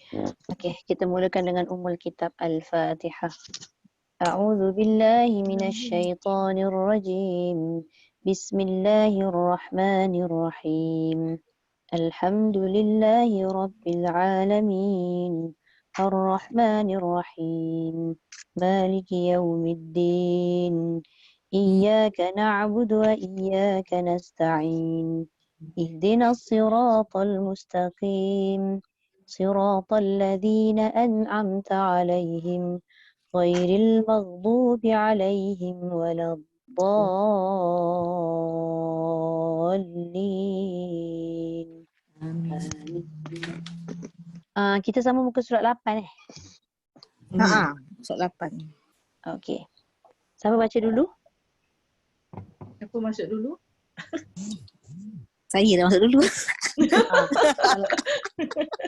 Okey, kita mulakan dengan Ummul Kitab Al-Fatihah. A'udzu billahi minasyaitonir rajim. Bismillahirrahmanirrahim. Alhamdulillahi rabbil alamin. Ar-Rahmanir Rahim. Maliki yaumiddin. Iyyaka na'budu wa iyyaka nasta'in. Ihdinas siratal mustaqim. صراط الذين أنعمت عليهم غير المغضوب عليهم ولا الضالين. Amin. Kita sama muka surat 8 Surat 8. Okey. Sama baca dulu. Aku masuk dulu. Saya dah masuk dulu.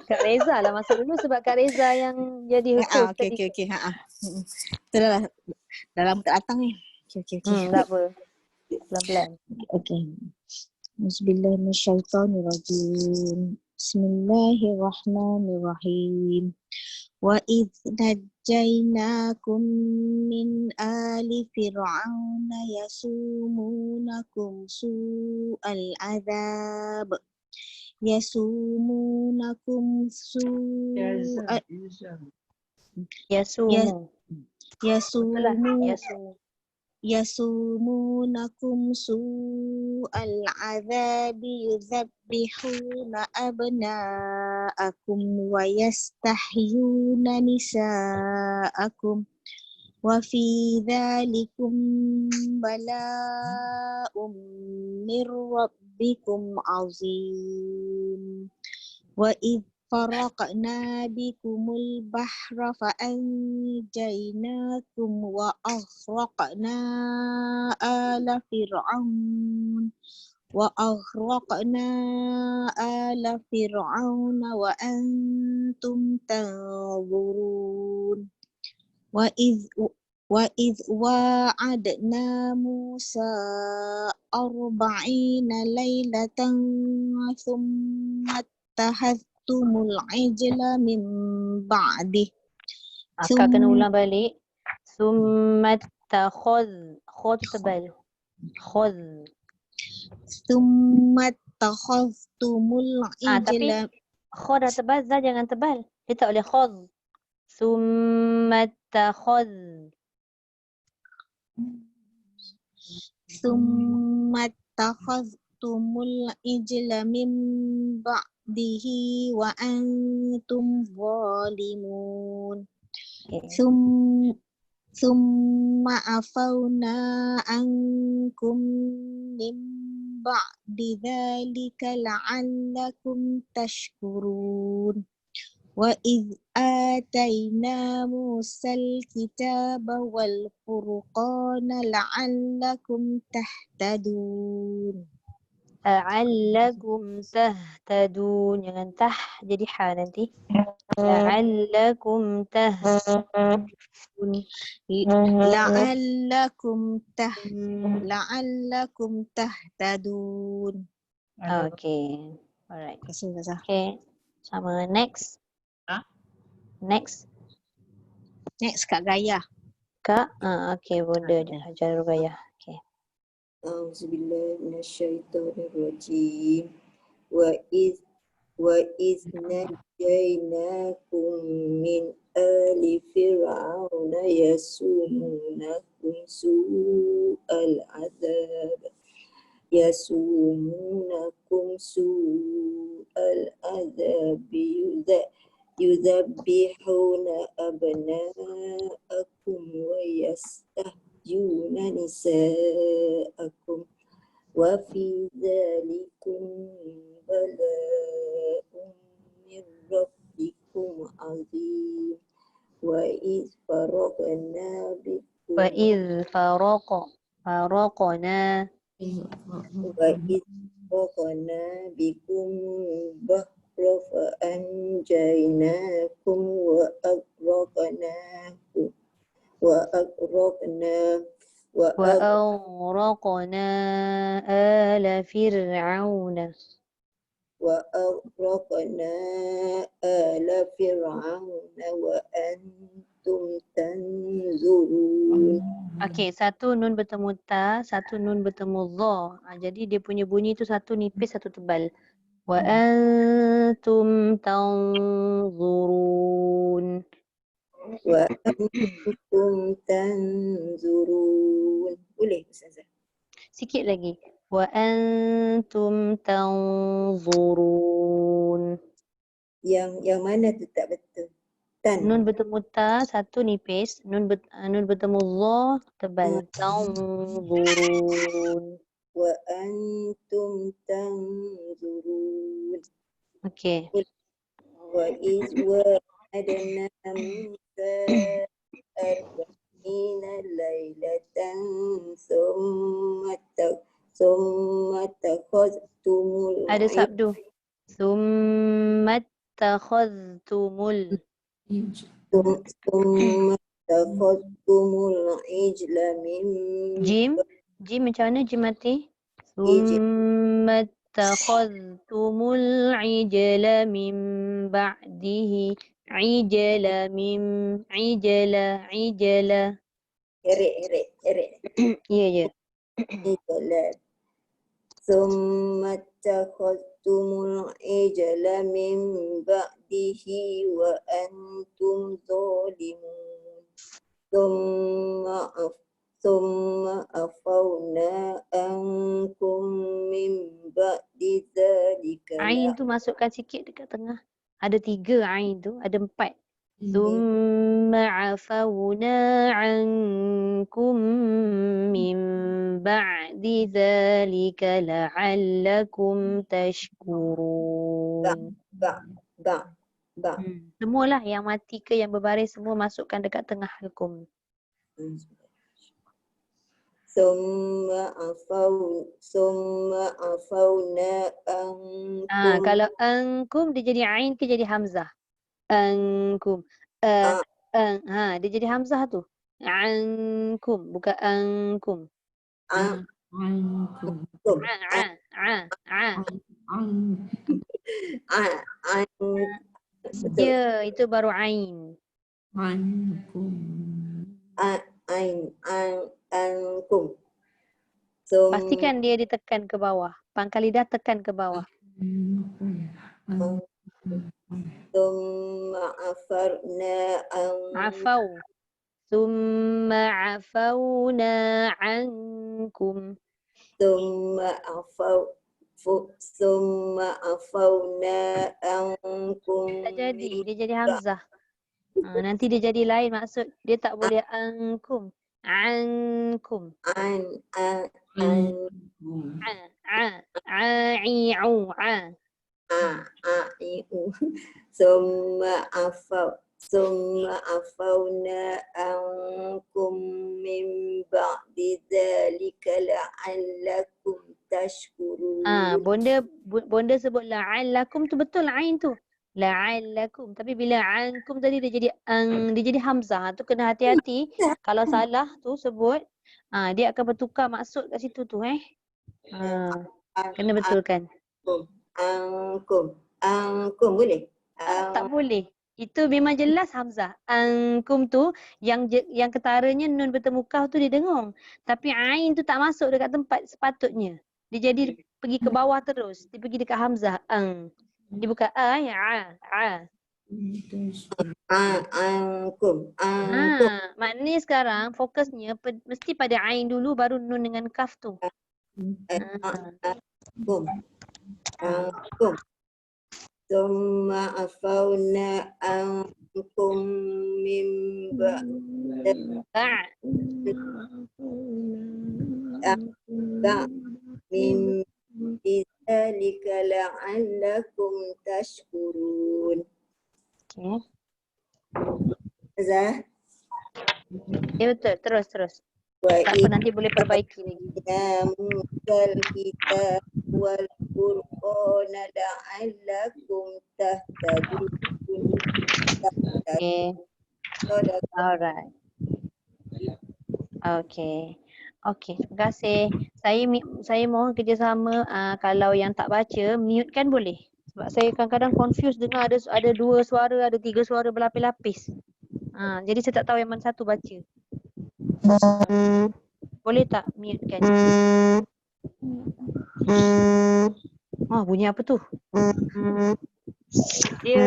Kak Reza lah masuk dulu sebab Kak Reza yang jadi host tadi. Okey. Itulah dah lama tak datang ni. Okey. Tak apa. Pelan-pelan. Okey. Bismillahirrahmanirrahim. Bismillahirrahmanirrahim. Wa idh najjaynakum min ali fir'auna yasumunakum su'al azab. Yasumunakum su'al yasumunakum su'al azabi yuzabbihuna abna'akum wa yastahyuna nisa'akum wa fi dhalikum bala'um mir rabbikum azim. Wa idh faraqna bikumul bahra fa'anjaynakum wa aghraqna ala fir'auna wa antum tanzurun. Wa idh wa'adna Musa 40 laylatan thumma tumul ijla min ba'dih. Akak kena ulang balik. Summat khod tebal. Summa takhaztumul ijla. Tapi khod dah tebal, zal jangan tebal. Dia tak boleh khod. Summat takhaztumul ijla min ba'dihi wa antum zalimun. Summa afawna ankum min ba'di dhalika la'allakum tashkurun. Wa idh atayna Musal kitaba wal furqana la'allakum tahtadun. La'allakum tahtadun. Jangan tah jadi ha nanti. La'allakum tahtadun. La'allakum tahtadun. Okay. Alright. Terima kasih. Okay. Sama next. Next Kak Gaya. Kak. Okay, Bunda dia ajar Gaya. Okay. Auzubillahi minasyaitonirrajim. Wa iz najjaynakum min ali fir'auna yasumunakum su'al azab. Yuzabbihuna abna'akum wa yastahyuna nisa'akum wa fi dhalikum bala'un min rabbikum azim. Wa iz faraqna bikum bahra fa'anjaynakum wa وأغرقنا آل فرعون وأغرقنا آل فرعون وأنتم تنظرون. Okey, satu nun bertemu ta, satu nun bertemu dha. Jadi dia punya bunyi tu satu nipis, satu tebal. Wa antum tanzurun. وأنتم تنظرون. Boleh Ustazah? Sikit lagi. Wa antum tanzurun. Yang mana tu tak betul? Tan. Nun bertemu ta, satu nipis. Nun bertemu dha, tebal. Tanzurun. وأنتم تنظرون. Okey. وإذ وعدنا موسى 40 ليلة ثم اتخذتم Ada sabdu. Summa takhadhtumul. ثم اتخذتم العجل من Jim. Jim macam mana Jim mati? Ijl. Summa takhadhtumul ijla min ba'dihi. Ijla. Erik. Ya je. Ijla. ثم اتخذتم العجل من بعده وأنتم ظالمون ثم عفونا عنكم من بعد ذلك Ain tu masukkan sikit dekat tengah. Ada 3 ain tu, ada 4. Thumma afawna ankum min ba'di dhalika la'allakum tashkurun. ba. Semualah yang mati ke yang berbaris semua masukkan dekat tengah hukum. ثم عفونا عنكم. Kalau ankum dia jadi ain ke jadi hamzah? Ankum. Dia jadi hamzah tu. Ankum bukan ankum. Ya, itu baru ain. Ankum. Pastikan dia ditekan ke bawah. Pangkal lidah tekan ke bawah. ثم عفونا Afau. Summa afawna ankum. ثم عفونا عنكم. Tak jadi, dia jadi hamzah. Nanti dia jadi lain maksud. Dia tak boleh ankum. Ankum. Ai'u. ثم عفونا عنكم من بعد ذلك لعلكم تشكرون. Bonda sebut la'allakum tu betul ain tu. La'allakum. Tapi bila ankum tadi dia jadi dia jadi hamzah. Tu kena hati-hati. Kalau salah tu sebut, dia akan bertukar maksud kat situ tu kena betulkan. Angkum boleh? Tak boleh. Itu memang jelas hamzah. Angkum tu yang ketaranya nun bertemu kaf tu dia dengung. Tapi ain tu tak masuk dekat tempat sepatutnya. Dia jadi pergi ke bawah terus. Dia pergi dekat hamzah. Dia bukan Angkum. Maknanya sekarang fokusnya mesti pada ain dulu baru nun dengan kaf tu. Angkum. ثم عفونا عنكم من بعد ذلك لعلكم تشكرون. Zah? Ya betul, terus. Tak apa, nanti boleh perbaiki lagi. Musal kitab wal Qur'ana la'allakum tahtadun. Okay. Alright. Okay. Okey, terima kasih. Saya mohon kerjasama, kalau yang tak baca mute kan boleh. Sebab saya kadang-kadang confuse dengar ada 2 suara, ada 3 suara berlapis-lapis. Jadi saya tak tahu yang mana satu baca. Boleh tak mute kan? Bunyi apa tu? Dia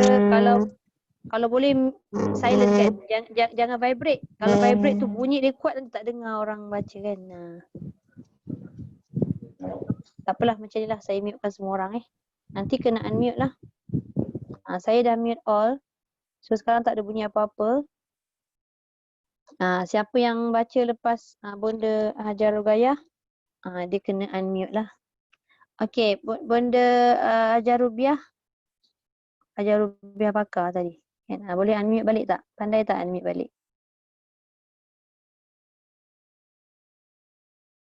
kalau boleh silent kan. Jangan vibrate. Kalau vibrate tu bunyi dia kuat nanti tak dengar orang baca kan. Tak apalah, macam ni lah, saya mutekan semua orang Nanti kena unmute lah. Saya dah mute all. So sekarang tak ada bunyi apa-apa. Siapa yang baca lepas Bonda Hajar Rugayah, dia kena unmute lah. Okey, Bonda Hajar Rubiah pakar tadi. Boleh unmute balik tak? Pandai tak unmute balik?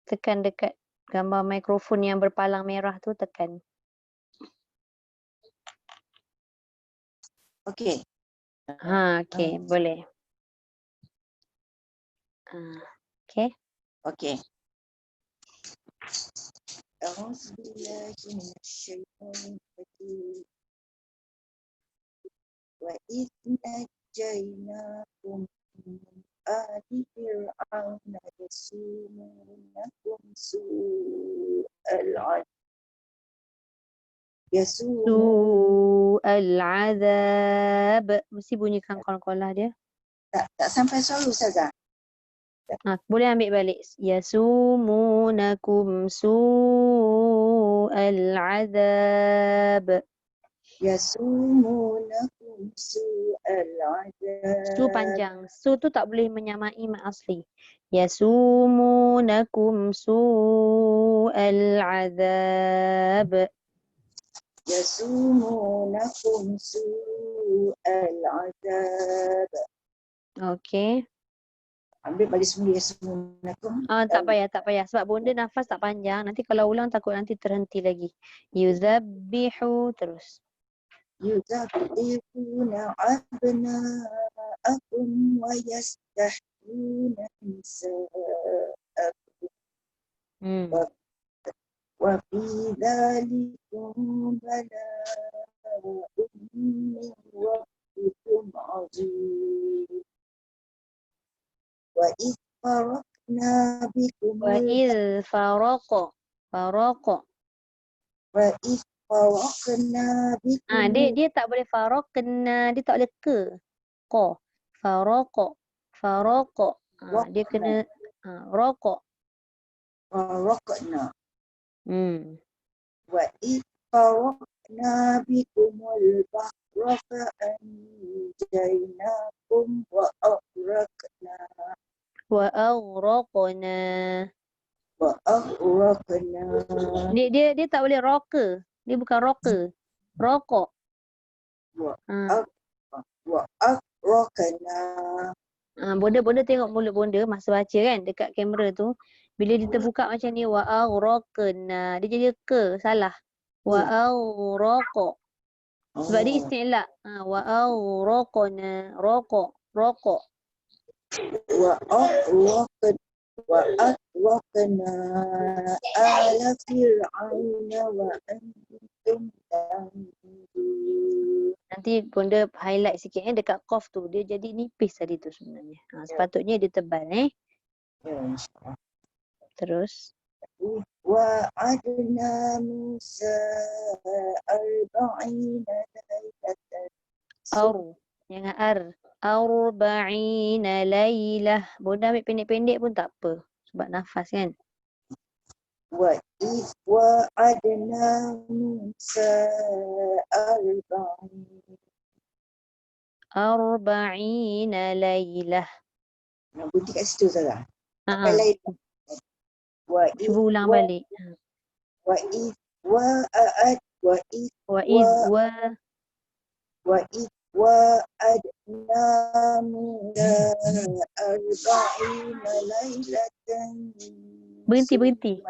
Tekan dekat gambar mikrofon yang berpalang merah tu, tekan. Okey. Okey, boleh. Okey. Okey. A'udzubillahi minasyaitonir rajim. Wa idh najaynakum min ali fir'auna yasumunakum su'al Azab. Mesti bunyikan qol-qolah dia. Tak sampai suara Ustazah. Boleh ambil balik. Yasumunakum su'al azab. Yasumunakum su'al azab. Su panjang. Su tu tak boleh menyamai mat asli. Yasumunakum su'al azab. Yasumunakum su'al azab. Okey. Ambil balik semula yasumunakum. Tak payah. Sebab bonda nafas tak panjang. Nanti kalau ulang takut nanti terhenti lagi. Yuzabbihu terus. Yuzabbihuna abna'akum wa yastahyuna nisa'akum. Wa fi dhalikum bala'un min rabbikum 'azim. Wa idh farakna bikum Wa idh faraqa. wa idh farakna bikum. Dia tak boleh faraqna, dia tak boleh ke. Qa. Faraqa. Dia kena raqa. Farakna. Wa idh farakna bikumul bahra fa'anjaynakum wa aghraqna. Dia tak boleh roka. Dia bukan roka. Rokok. Wa aghraqna. Bonda tengok mulut bonda masa baca kan dekat kamera tu. Bila dia terbuka macam ni, wa aghraqna. Dia jadi ke, salah. Wa aghraq. Sebab dia isti'la. Wa aghraqna. Rokok. Wa aghraqna ala fir'auna wa antum tanzurun. Nanti bonda highlight sikit dekat qaf tu. Dia jadi nipis tadi tu sebenarnya. Sepatutnya dia tebal Terus. Wa adna Musa arba'ina laylatan. Jangan arba'ina laylah. Bonda ambil pendek-pendek pun tak apa. Sebab nafas kan. Wa adna Musa arba'ina laylah. Berhenti kat situ Zara. Sampai laylah. Cuba ulang balik. Wa adna Musa arba'ina laylatan. Berhenti.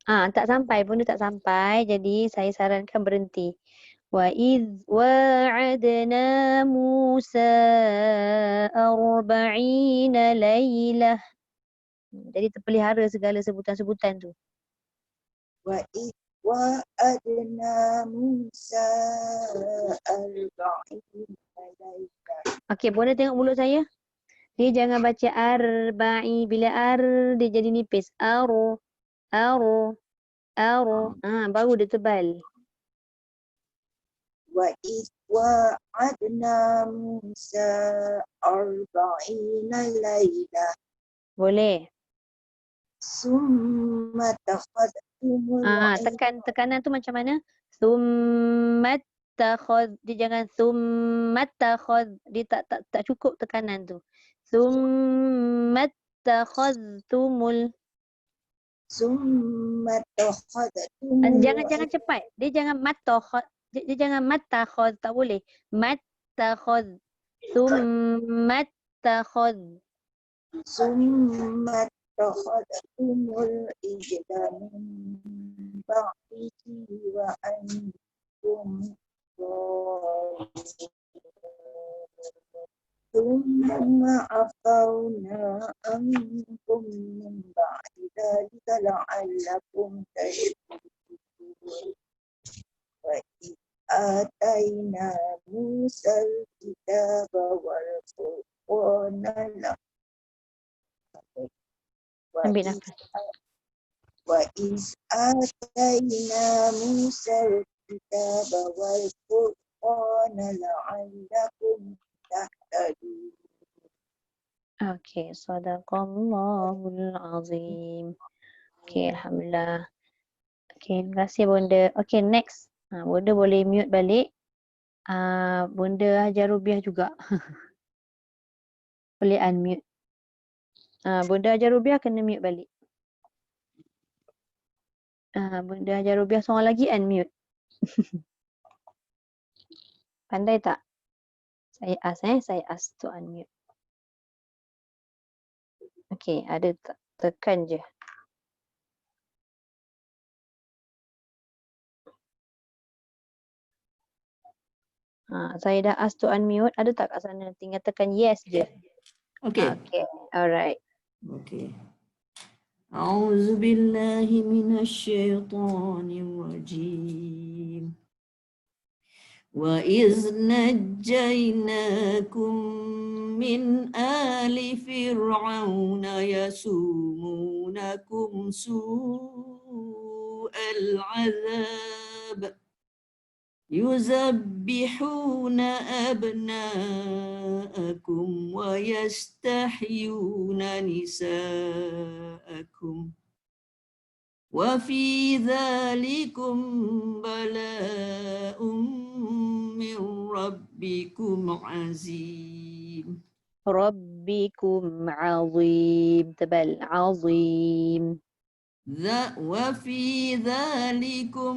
Tak sampai. Bonda tak sampai. Jadi saya sarankan berhenti. Wa idh wa'adna Musa arba'ina laylah. Jadi terpelihara segala sebutan-sebutan tu. وإذ وعدنا موسى 40 ليلة. Okey, boleh tengok mulut saya? Dia jangan baca arba'i. Bila dia jadi nipis. Aro. Baru dia tebal. وإذ وعدنا موسى 40 ليلة Boleh. ثم اتخذتم Tekanan tu macam mana? Summat takhad. Dia jangan summat takhad. Dia tak cukup tekanan tu. Summat takhadtumul. ثم اتخذتم Jangan cepat. Dia jangan matakhad. Dia jangan matakhad. Tak boleh. Matakhad. Summat takhad. ثم اتخذتم العجل من بعده وأنتم ظالمون ثم عفونا عنكم من بعد ذلك لعلكم تشكرون وإذ آتينا موسى الكتاب والفرقان Ambil nafas. وإذ آتينا موسى الكتاب والفرقان لعلكم تهتدون. Okey, sadaqallahul azim. Okey, alhamdulillah. Okey, terima kasih Bunda. Okey, next. Bunda boleh mute balik. Bunda Hajar Rubiah juga. Boleh unmute. Bunda Hajar Rubiah kena mute balik. Bunda Hajar Rubiah seorang lagi unmute. Pandai tak? Saya ask to unmute. Okey, ada tak? Tekan je. Saya dah ask to unmute. Ada tak kat sana? Tinggal tekan yes je. Okay. Okay, alright. Okay. أعوذ بالله من الشيطان الرجيم وإذ نجيناكم من آل فرعون يسومونكم سوء العذاب يذبحون أبناءكم ويستحيون نساءكم وفي ذلكم بلاء من ربكم عظيم. ربكم عظيم. تبل عظيم. وفي ذلكم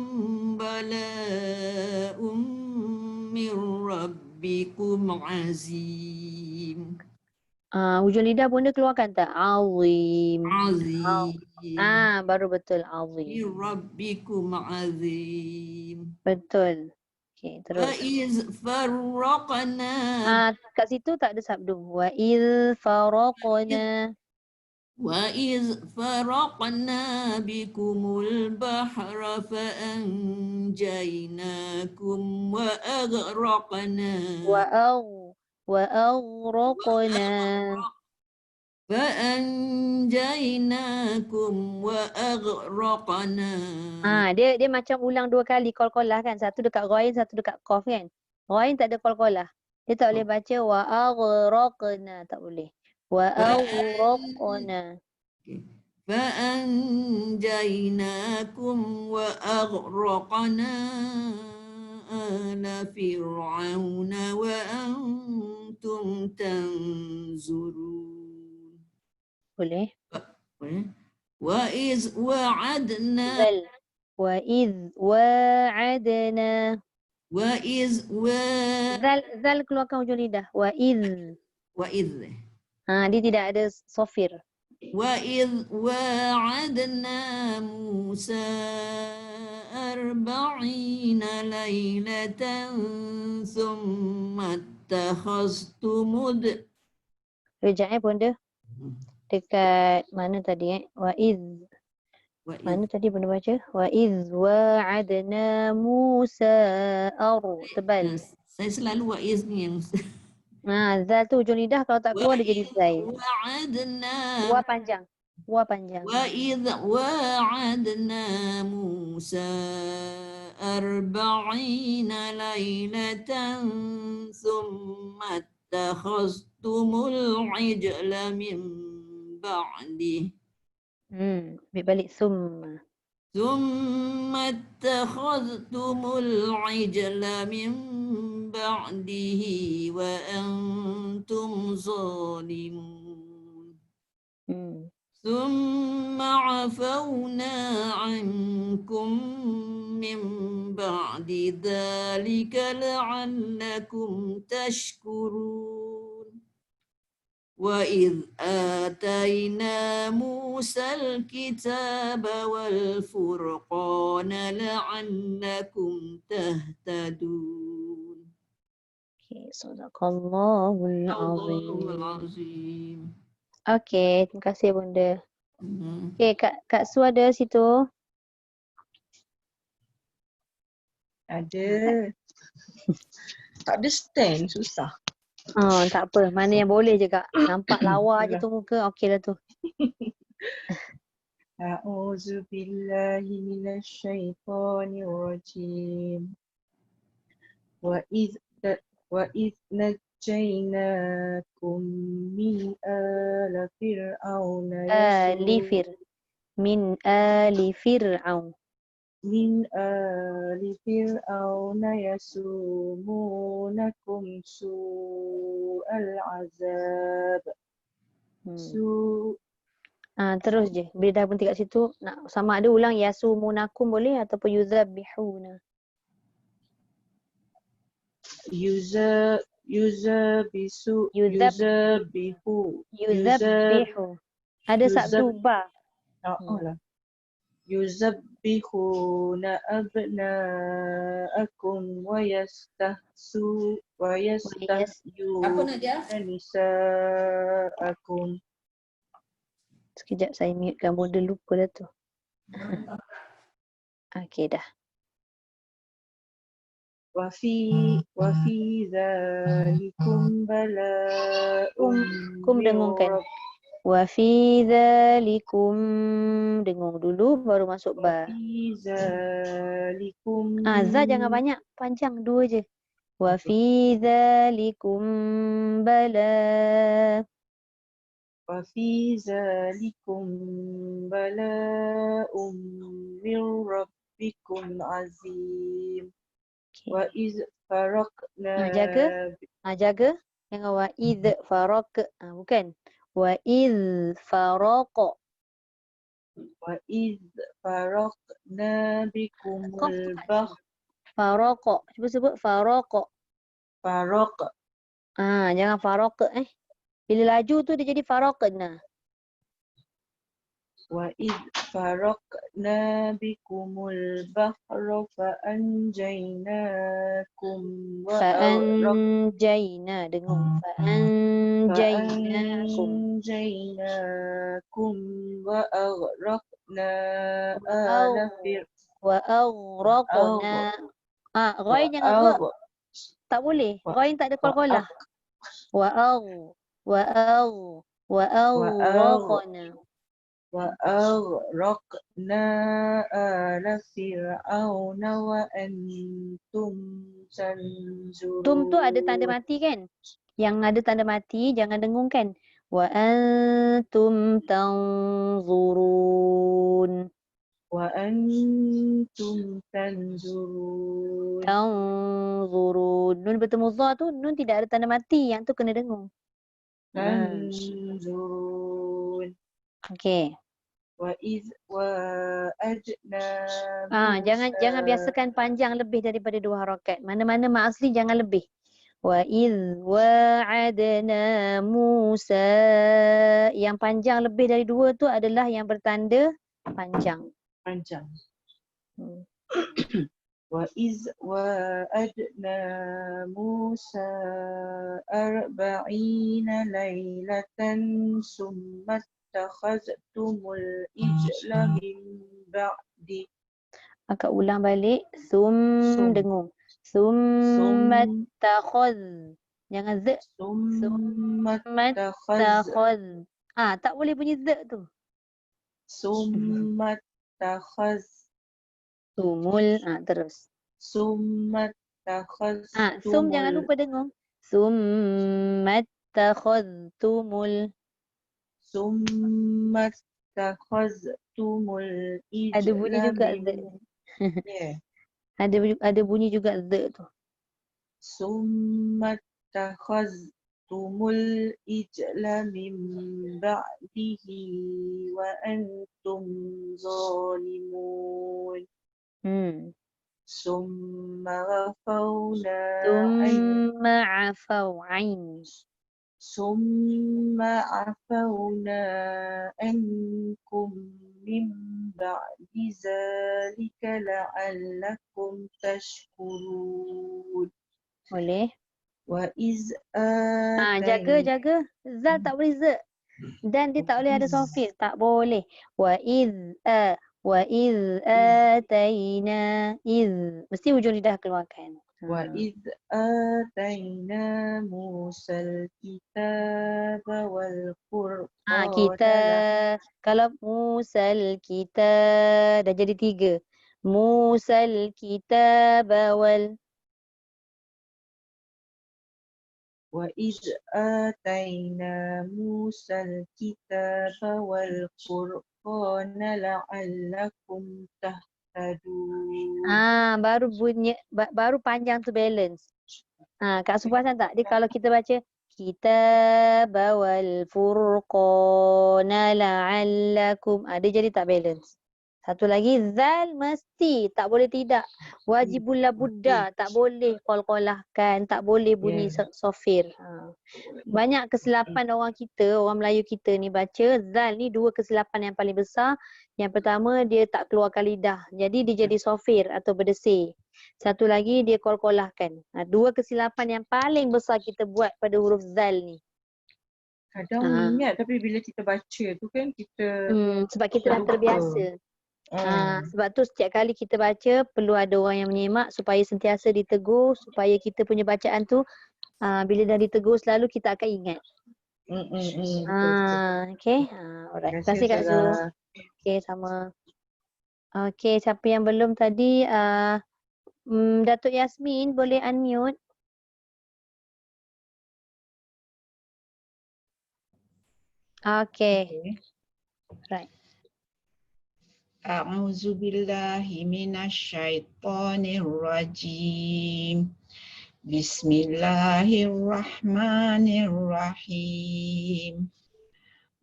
بلاء من ربكم عظيم. Hujung lidah Bunda keluarkan tak? Azim. عظيم. Baru betul azim. من ربكم عظيم. Betul. Okey, terus. وإذ فرقنا. Kat situ tak ada sabdum. وإذ فرقنا. وإذ فرقنا بكم البحر فأنجيناكم وأغرقنا فأنجيناكم وأغرقنا. Dia macam ulang dua kali qalqalah kan. Satu dekat ghain, satu dekat qaf kan. Ghain tak ada qalqalah. Dia tak boleh baca wa aghraqna, tak boleh. Wa aghraqna. فأنجيناكم وأغرقنا آل فرعون وأنتم تنظرون. Boleh. وإذ وعدنا. وإذ وعدنا. Zal keluarkan hujung lidah. وإذ. Dia tidak ada sofir. وإذ وعدنا موسى 40 ليلة ثم اتخذتم Rejak Bunda. Dekat mana tadi Wa iz. Wa Mana tadi benda baca? Wa iz wa'adna Musa tebal. saya selalu wa iz ni yang Zal tu ujung lidah kalau tak wa keluar dia jadi iz zai. wa'adna Wa panjang. Wa panjang. wa iz wa'adna Musa 40 lailatan thumma attakhaztumul ijla min ba'di Balik summa. ثم اتخذتم العجل من بعده وأنتم ظالمون ثم عفونا عنكم من بعد ذلك لعلكم تشكرون وَإِذْ آتَيْنَا مُوسَى الْكِتَابَ وَالْفُرْقَانَ لَعَلَّكُمْ تَهْتَدُونَ. Okay, Sadaqallahul Allahul Azim. Azim. Okay, terima kasih Bunda. Okay, Kak Su ada situ? Ada. Tak ada stand, susah. Tak apa. Mana yang boleh je Kak. Nampak lawa je tu muka. Okey lah tu. A'udzu billahi minasy syaithanir rajim. Wa idz najjaynakum min ala fir'auna Min ali fir'aun. min ali fir'auna yasumunakum su'al azab. Terus je. Bila dah berhenti kat situ, nak sama ada ulang yasumunakum boleh ataupun yuzabbihuna. Yuzabbihu. Ada sabdu ba. Yuzabbihuna abna'akum wa yastahyuna nisa'akum. Sekejap saya mutekan Bunda, lupa dah tu. Okey dah. Wa fi dzalikum bala'um dengungkan. Wa fi dzalikum dengung dulu baru masuk ba. Wa fi dzalikum za jangan banyak, panjang dua je. Wa fi dzalikum bala. Wa fi dzalikum bala'um min rabbikum azim. Wa iz faraqna. Jaga. Jangan wa iz faraq. Bukan. Wa iz faraqa. Wa iz faraqna bikumul bahr. Faraqa. Cuba sebut faraqa. Faraq. Jangan faraqa Bila laju tu dia jadi faraqna. Wa iz faraqna bikumul bahra fa anjaynakum wa Fa'anjayna dengung. Fa'anjaynakum wa aghraqna ala wa aghraqna. Ghain jangan gha. Tak boleh. Ghain tak ada qalqalah. Wa aghraqna. Wa aghraqna ala fir'auna wa antum tanzurun. Tum tu ada tanda mati kan? Yang ada tanda mati jangan dengung kan? Wa antum tanzurun. Wa antum tanzurun. Tanzurun. Nun bertemu dha tu nun tidak ada tanda mati, yang tu kena dengung. Tanzurun. Okey. Wa iz wa'adna. Jangan biasakan panjang lebih daripada 2 harakat. Mana-mana mak asli jangan lebih. Wa iz wa'adna Musa. Yang panjang lebih dari 2 tu adalah yang bertanda panjang. وإذ وعدنا موسى 40 ليلة ثم اتخذتم العجل من بعده. Akak ulang balik. Sum. Dengung. Summattakhadh. Jangan z. ثم اتخذ Summattakhadh. Tak boleh bunyi z tu. ثم اتخذ Tumul. Terus. ثم Sum jangan اتخذتم lupa dengung. Summattakhadhtumul. ثم اتخذتم Ada العجل bunyi juga z. Yeah. Ada bunyi juga z tu. ثم اتخذتم العجل من بعده وأنتم ظالمون ثم عفونا Tumma afau ain. ثم عفونا عنكم من بعد ذلك لعلكم تشكرون. Boleh. وإذ Jaga. Zal tak boleh z. Dan dia tak boleh ada sofir. Tak boleh. Wa iz ataina iz. Mesti hujung lidah keluarkan. وإذ آتينا موسى الكتاب والفرقان Kita. Kalau Musal kita dah jadi 3. Musal kitab wal. وإذ آتينا موسى الكتاب والفرقان لعلكم تهتدون. Baru bunyi baru panjang tu balance. Kak Su perasan tak? Dia kalau kita baca kitab wal furqana la'allakum. Dia jadi tak balance. Satu lagi zal mesti tak boleh tidak. Wajibul la budda tak boleh qalqalahkan, tak boleh bunyi sofir. Banyak kesilapan orang Melayu kita ni baca zal ni 2 kesilapan yang paling besar. Yang pertama dia tak keluarkan lidah. Jadi dia jadi sofir atau berdesir. Satu lagi dia qalqalahkan. 2 kesilapan yang paling besar kita buat pada huruf zal ni. Kadang ingat tapi bila kita baca tu kan kita sebab kita dah terbiasa. Sebab tu setiap kali kita baca perlu ada orang yang menyemak supaya sentiasa ditegur, supaya kita punya bacaan tu bila dah ditegur selalu kita akan ingat. Okay. Alright. Terima kasih Kak Zu. Okay, sama. Okay, siapa yang belum tadi Datuk Yasmin boleh unmute. Okay. Right. A'udzu billahi minasyaitonir rajim. Bismillahirrahmanirrahim.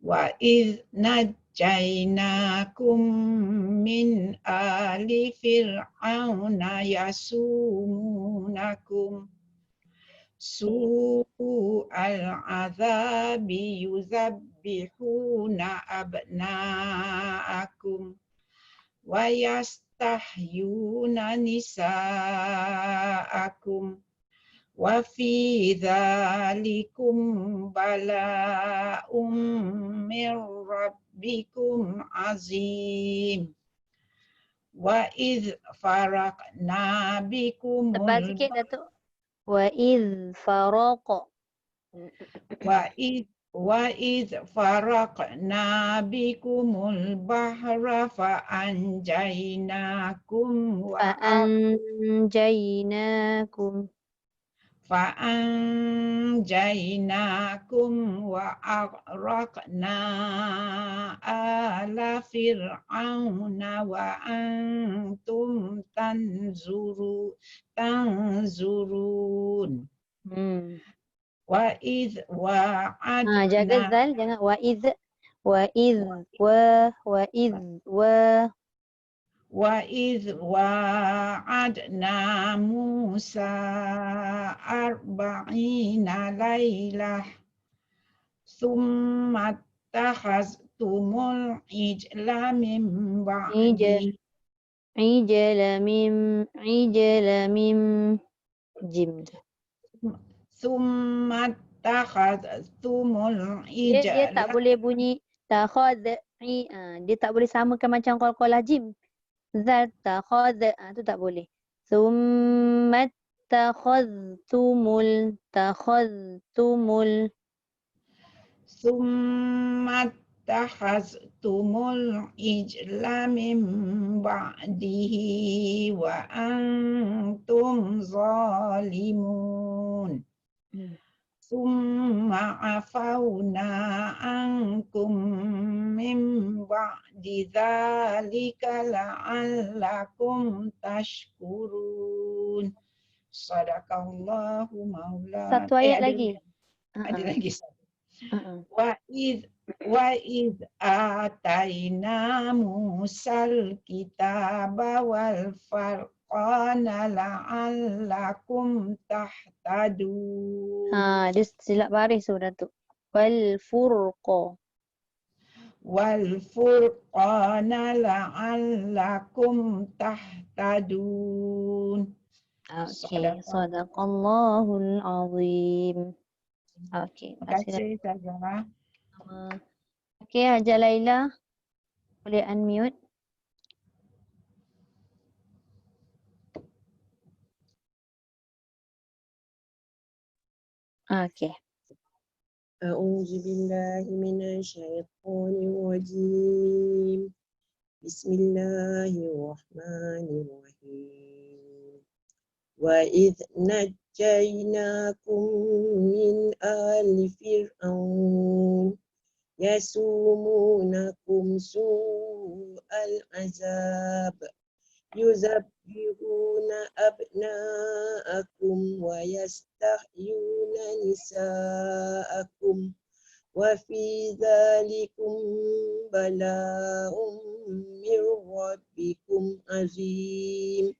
Wa idz najjaynakum min ali fir'auna yasumunakum su'al azabi yuzabbihuna abna'akum wa yastahyuna nisa'akum wa fi dzalikum bala'um mir rabbikum azim wa idz faraqna bikum Tebal sikit Datuk. Wa idz faraqa. Wa idz faraqna bikumul bahra fa anjaynakum wa aghraqna ala fir'auna wa antum tanzurun. Wa idz wa'adna. Jaga zal, jangan wa idz. Wa idz wa'adna Musa 40 lailah summa takhaztumul ijla min ba'di mim jim tu. Summa takhadtumul Dia tak ijla. boleh bunyi dia tak boleh samakan macam qalqalah jim. Zal tu tak boleh. Summa takhadtumul Summa takhadtumul ijla min ba'dihi wa antum zalimun. Summa afawna ankum min ba'di dzalika la'allakum tashkurun. Sadaqallahu maulana. Satu ayat ada lagi. Ada lagi. Uh-uh. Wa id ataina Musal kitaba wal farqana la'allakum tahtadun. Dia silap baris tu Datuk. Wal furqa. Wal furqana la'allakum tahtadun. Okey, sadaqallahul azim. Okey, Terima kasih Ustazah. Okey, Hajar Laila boleh unmute. Okey. A'udzu billahi minasyaitonir rajim. Bismillahirrahmanirrahim. Wa idh najjaynakum min ali fir'aun yasumunakum su'al azab yuzabbihuna abna'akum wa yastahyuna nisa'akum wa fi dzalikum bala'un min rabbikum azim.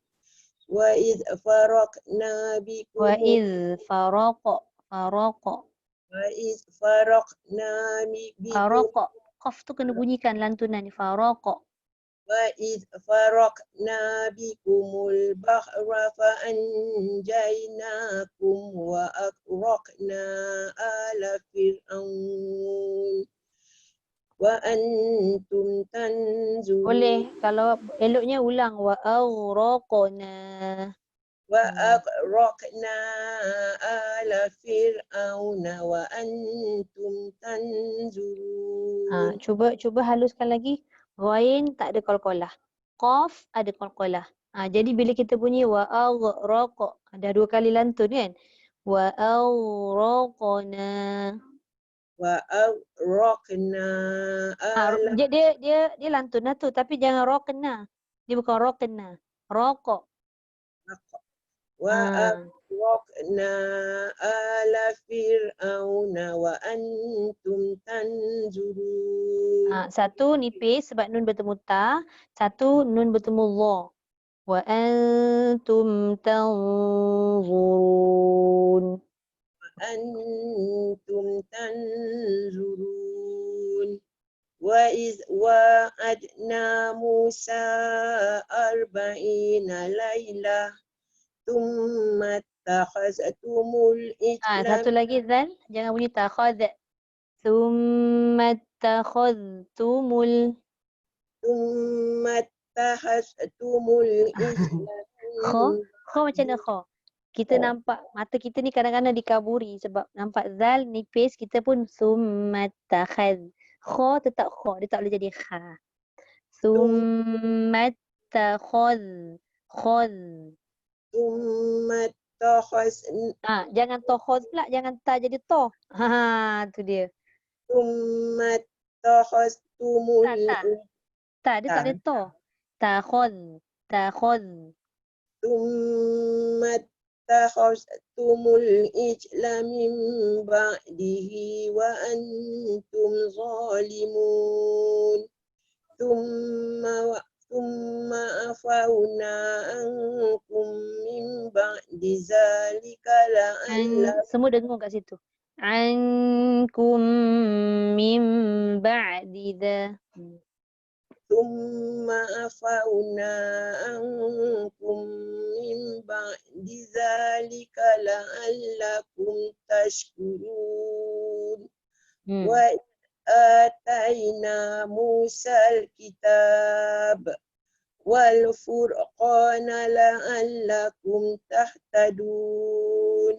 Wa idh faraqna bikum Wa idh faraqa. Qaf tu kena bunyikan lantunan ni. Faraqa. Wa idh faraqna bikumul bahra fa anjaynakum wa agraqna ala fir'aun wa antum tanzurun. Boleh kalau eloknya ulang wa aghraqna. Wa agraqna ala fir'auna wa antum tanzurun. Cuba haluskan lagi. Ghain tak ada qalqalah. Qaf ada qalqalah. Jadi bila kita bunyi wa aghraq, ada dua kali lantun kan? Wa aghraqna. Wa agraqna ala. Dia lantun lah tu, tapi jangan raqna. Dia bukan raqna. Raqa. Wa agraqna ala fir'auna wa antum tanzurun. Satu nipis sebab nun bertemu ta, satu nun bertemu dha. Wa antum tanzurun. Antum tanzurun. Wa iz wa'adna Musa arba'ina laylah thumma takhaztumul Satu lagi Zal, jangan bunyi takhadz. Thumma takhaztumul kha macam mana kha? Kita nampak mata kita ni kadang-kadang dikaburi sebab nampak zal nipis, kita pun summa takhaz. Kha tetap kha, dia tak boleh jadi kha. Summa takhaz. Khaz. Summa takhaz. Jangan takhaz pula, jangan ta jadi ta. Tu dia. Summa takhaztumul dia tak ada ta. Takhaz. Summa takhaztumul ijla min ba'dihi wa antum zalimun. Thumma afawna ankum min ba'di zalika la'allakum. Semua dengung kat situ. Ankum min ba'di dha. ثم عفونا عنكم من بعد ذلك لعلكم تشكرون وإذ آتينا موسى الكتاب والفرقان لعلكم تهتدون.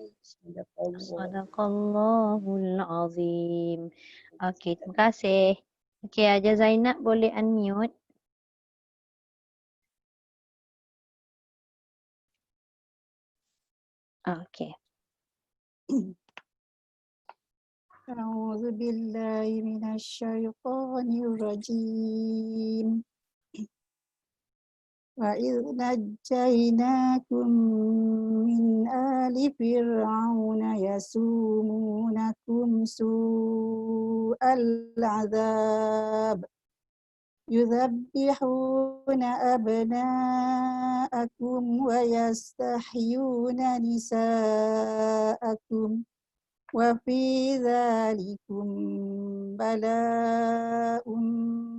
Sadaqallahul azim. Okey, terima kasih. Okey, Aja Zainab boleh unmute. Okey. أعوذ بالله من الشيطان الرجيم وإذ نجيناكم من آل فرعون يسومونكم سوء العذاب يذبحون أبناءكم ويستحيون نساءكم وفي ذلكم بلاء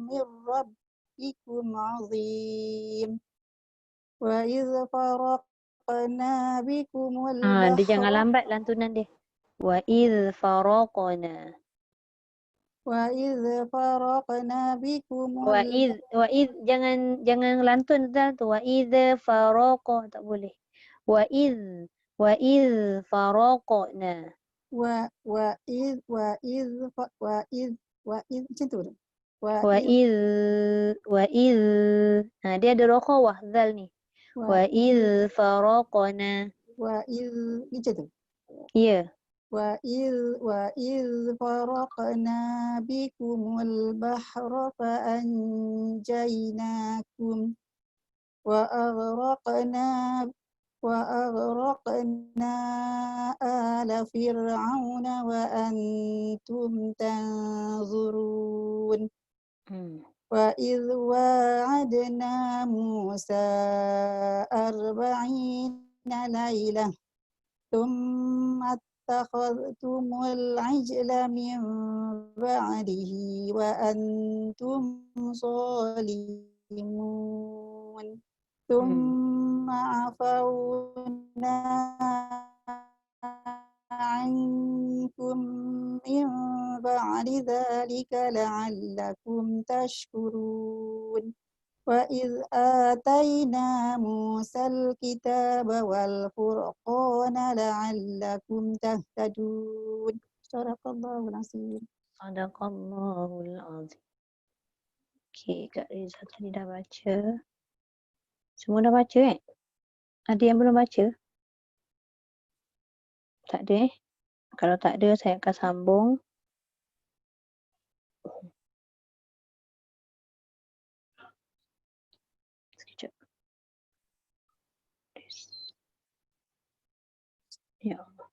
من ربكم عظيم وإذ فرقنا بكم Dia jangan البحر lambat lantunan dia. Wa idh faraqna. وإذ فرقنا بكم Wa idh jangan lantun tu. Wa idh faraqa tak boleh. Wa idh faraqna. وإذ macam tu. Wa idh dia ada rokhawah zal ni. Wa idh faraqna. وإذ macam tu. Ya. وإذ فرقنا بكم البحر فأنجيناكم وأغرقنا آل فرعون وأنتم تنظرون وإذ واعدنا موسى 40 ليلة ثم اتخذتم العجل من بعده وأنتم ظالمون ثم عفونا عنكم من بعد ذلك لعلكم تشكرون وإذ آتينا موسى الكتاب والفرقان لعلكم تهتدون صدق الله العظيم. Sadaqallahul azim. Okey, Kak Riza tadi dah baca. Semua dah baca Ada yang belum baca? Tak ada Kalau tak ada, saya akan sambung. Sekejap. Ya Allah.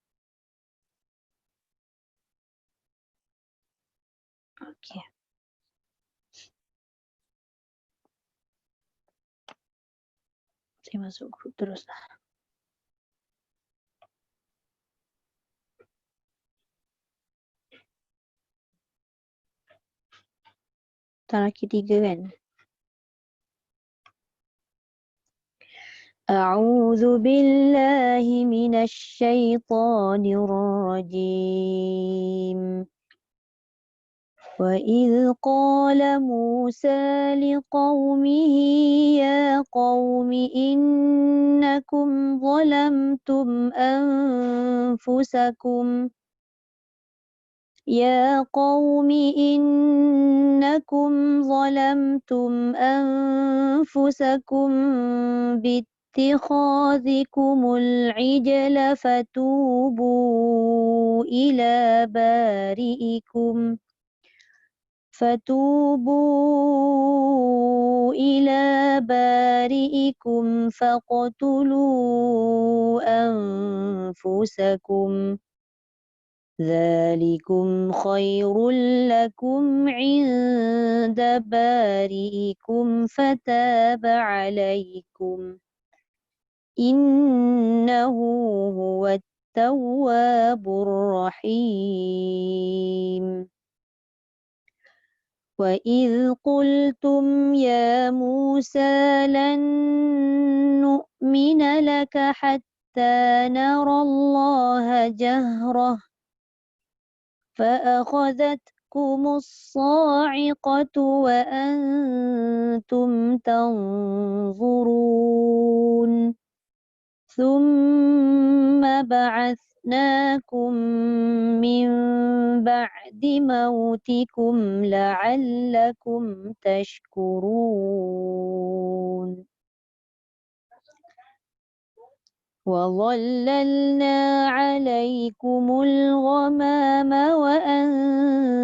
Okey. Saya masuk grup terus lah. Laki 3 kan? A'udzu billahi minasy syaithanir rajim. وإذ قال موسى لقومه يا قوم إنكم ظلمتم أنفسكم باتخاذكم العجل فتوبوا إلى بارئكم فاقتلوا أنفسكم ذلكم خير لكم عند بارئكم فتاب عليكم إنه هو التواب الرحيم. وَإِذْ قُلْتُمْ يَا مُوسَى لَن نُؤْمِنَ لَكَ حَتَّى نَرَى اللَّهَ جَهْرَةً فَأَخَذَتْكُمُ الصَّاعِقَةُ وَأَنْتُمْ تَنْظُرُونَ ثُمَّ بَعَثْنَاكُمْ مِنْ بَعْدِ مَوْتِكُمْ لَعَلَّكُمْ تَشْكُرُونَ وَظَلَّلْنَا عَلَيْكُمُ الْغَمَامَ وَأَنزَلْنَا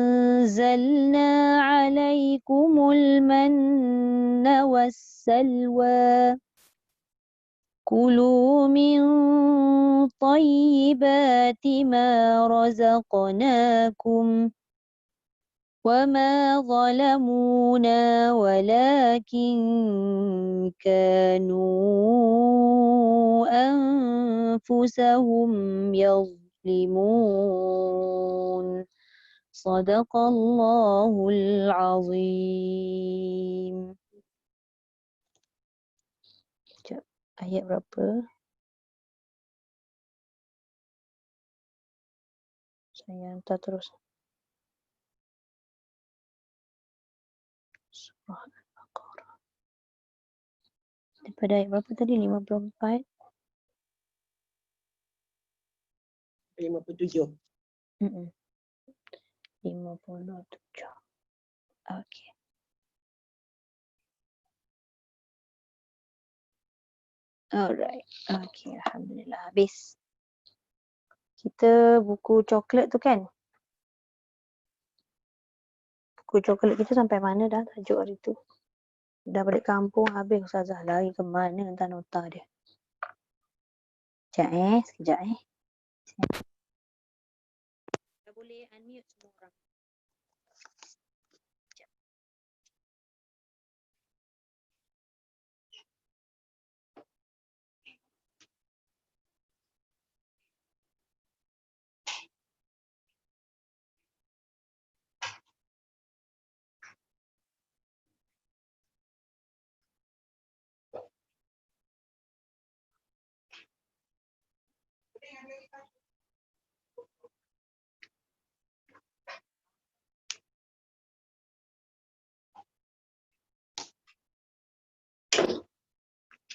عَلَيْكُمُ الْمَنَّ وَالسَّلْوَىٰ كُلُوا مِن طَيِّبَاتِ مَا رَزَقْنَاكُمْ وَمَا ظَلَمُونَا وَلَكِنْ كَانُوا أَنفُسَهُمْ يَظْلِمُونَ صدق الله العظيم. Sekejap, ayat berapa? Saya hantar terus. Surah Al-Baqarah. Daripada ayat berapa tadi? 54? 57. 57. Okey. Alright. Okey, alhamdulillah habis. Kita buku coklat tu kan? Buku coklat kita sampai mana dah tajuk hari tu? Dah balik kampung habis Ustazah lari ke mana hantar nota dia. Sekejap. Dah boleh unmute semua orang.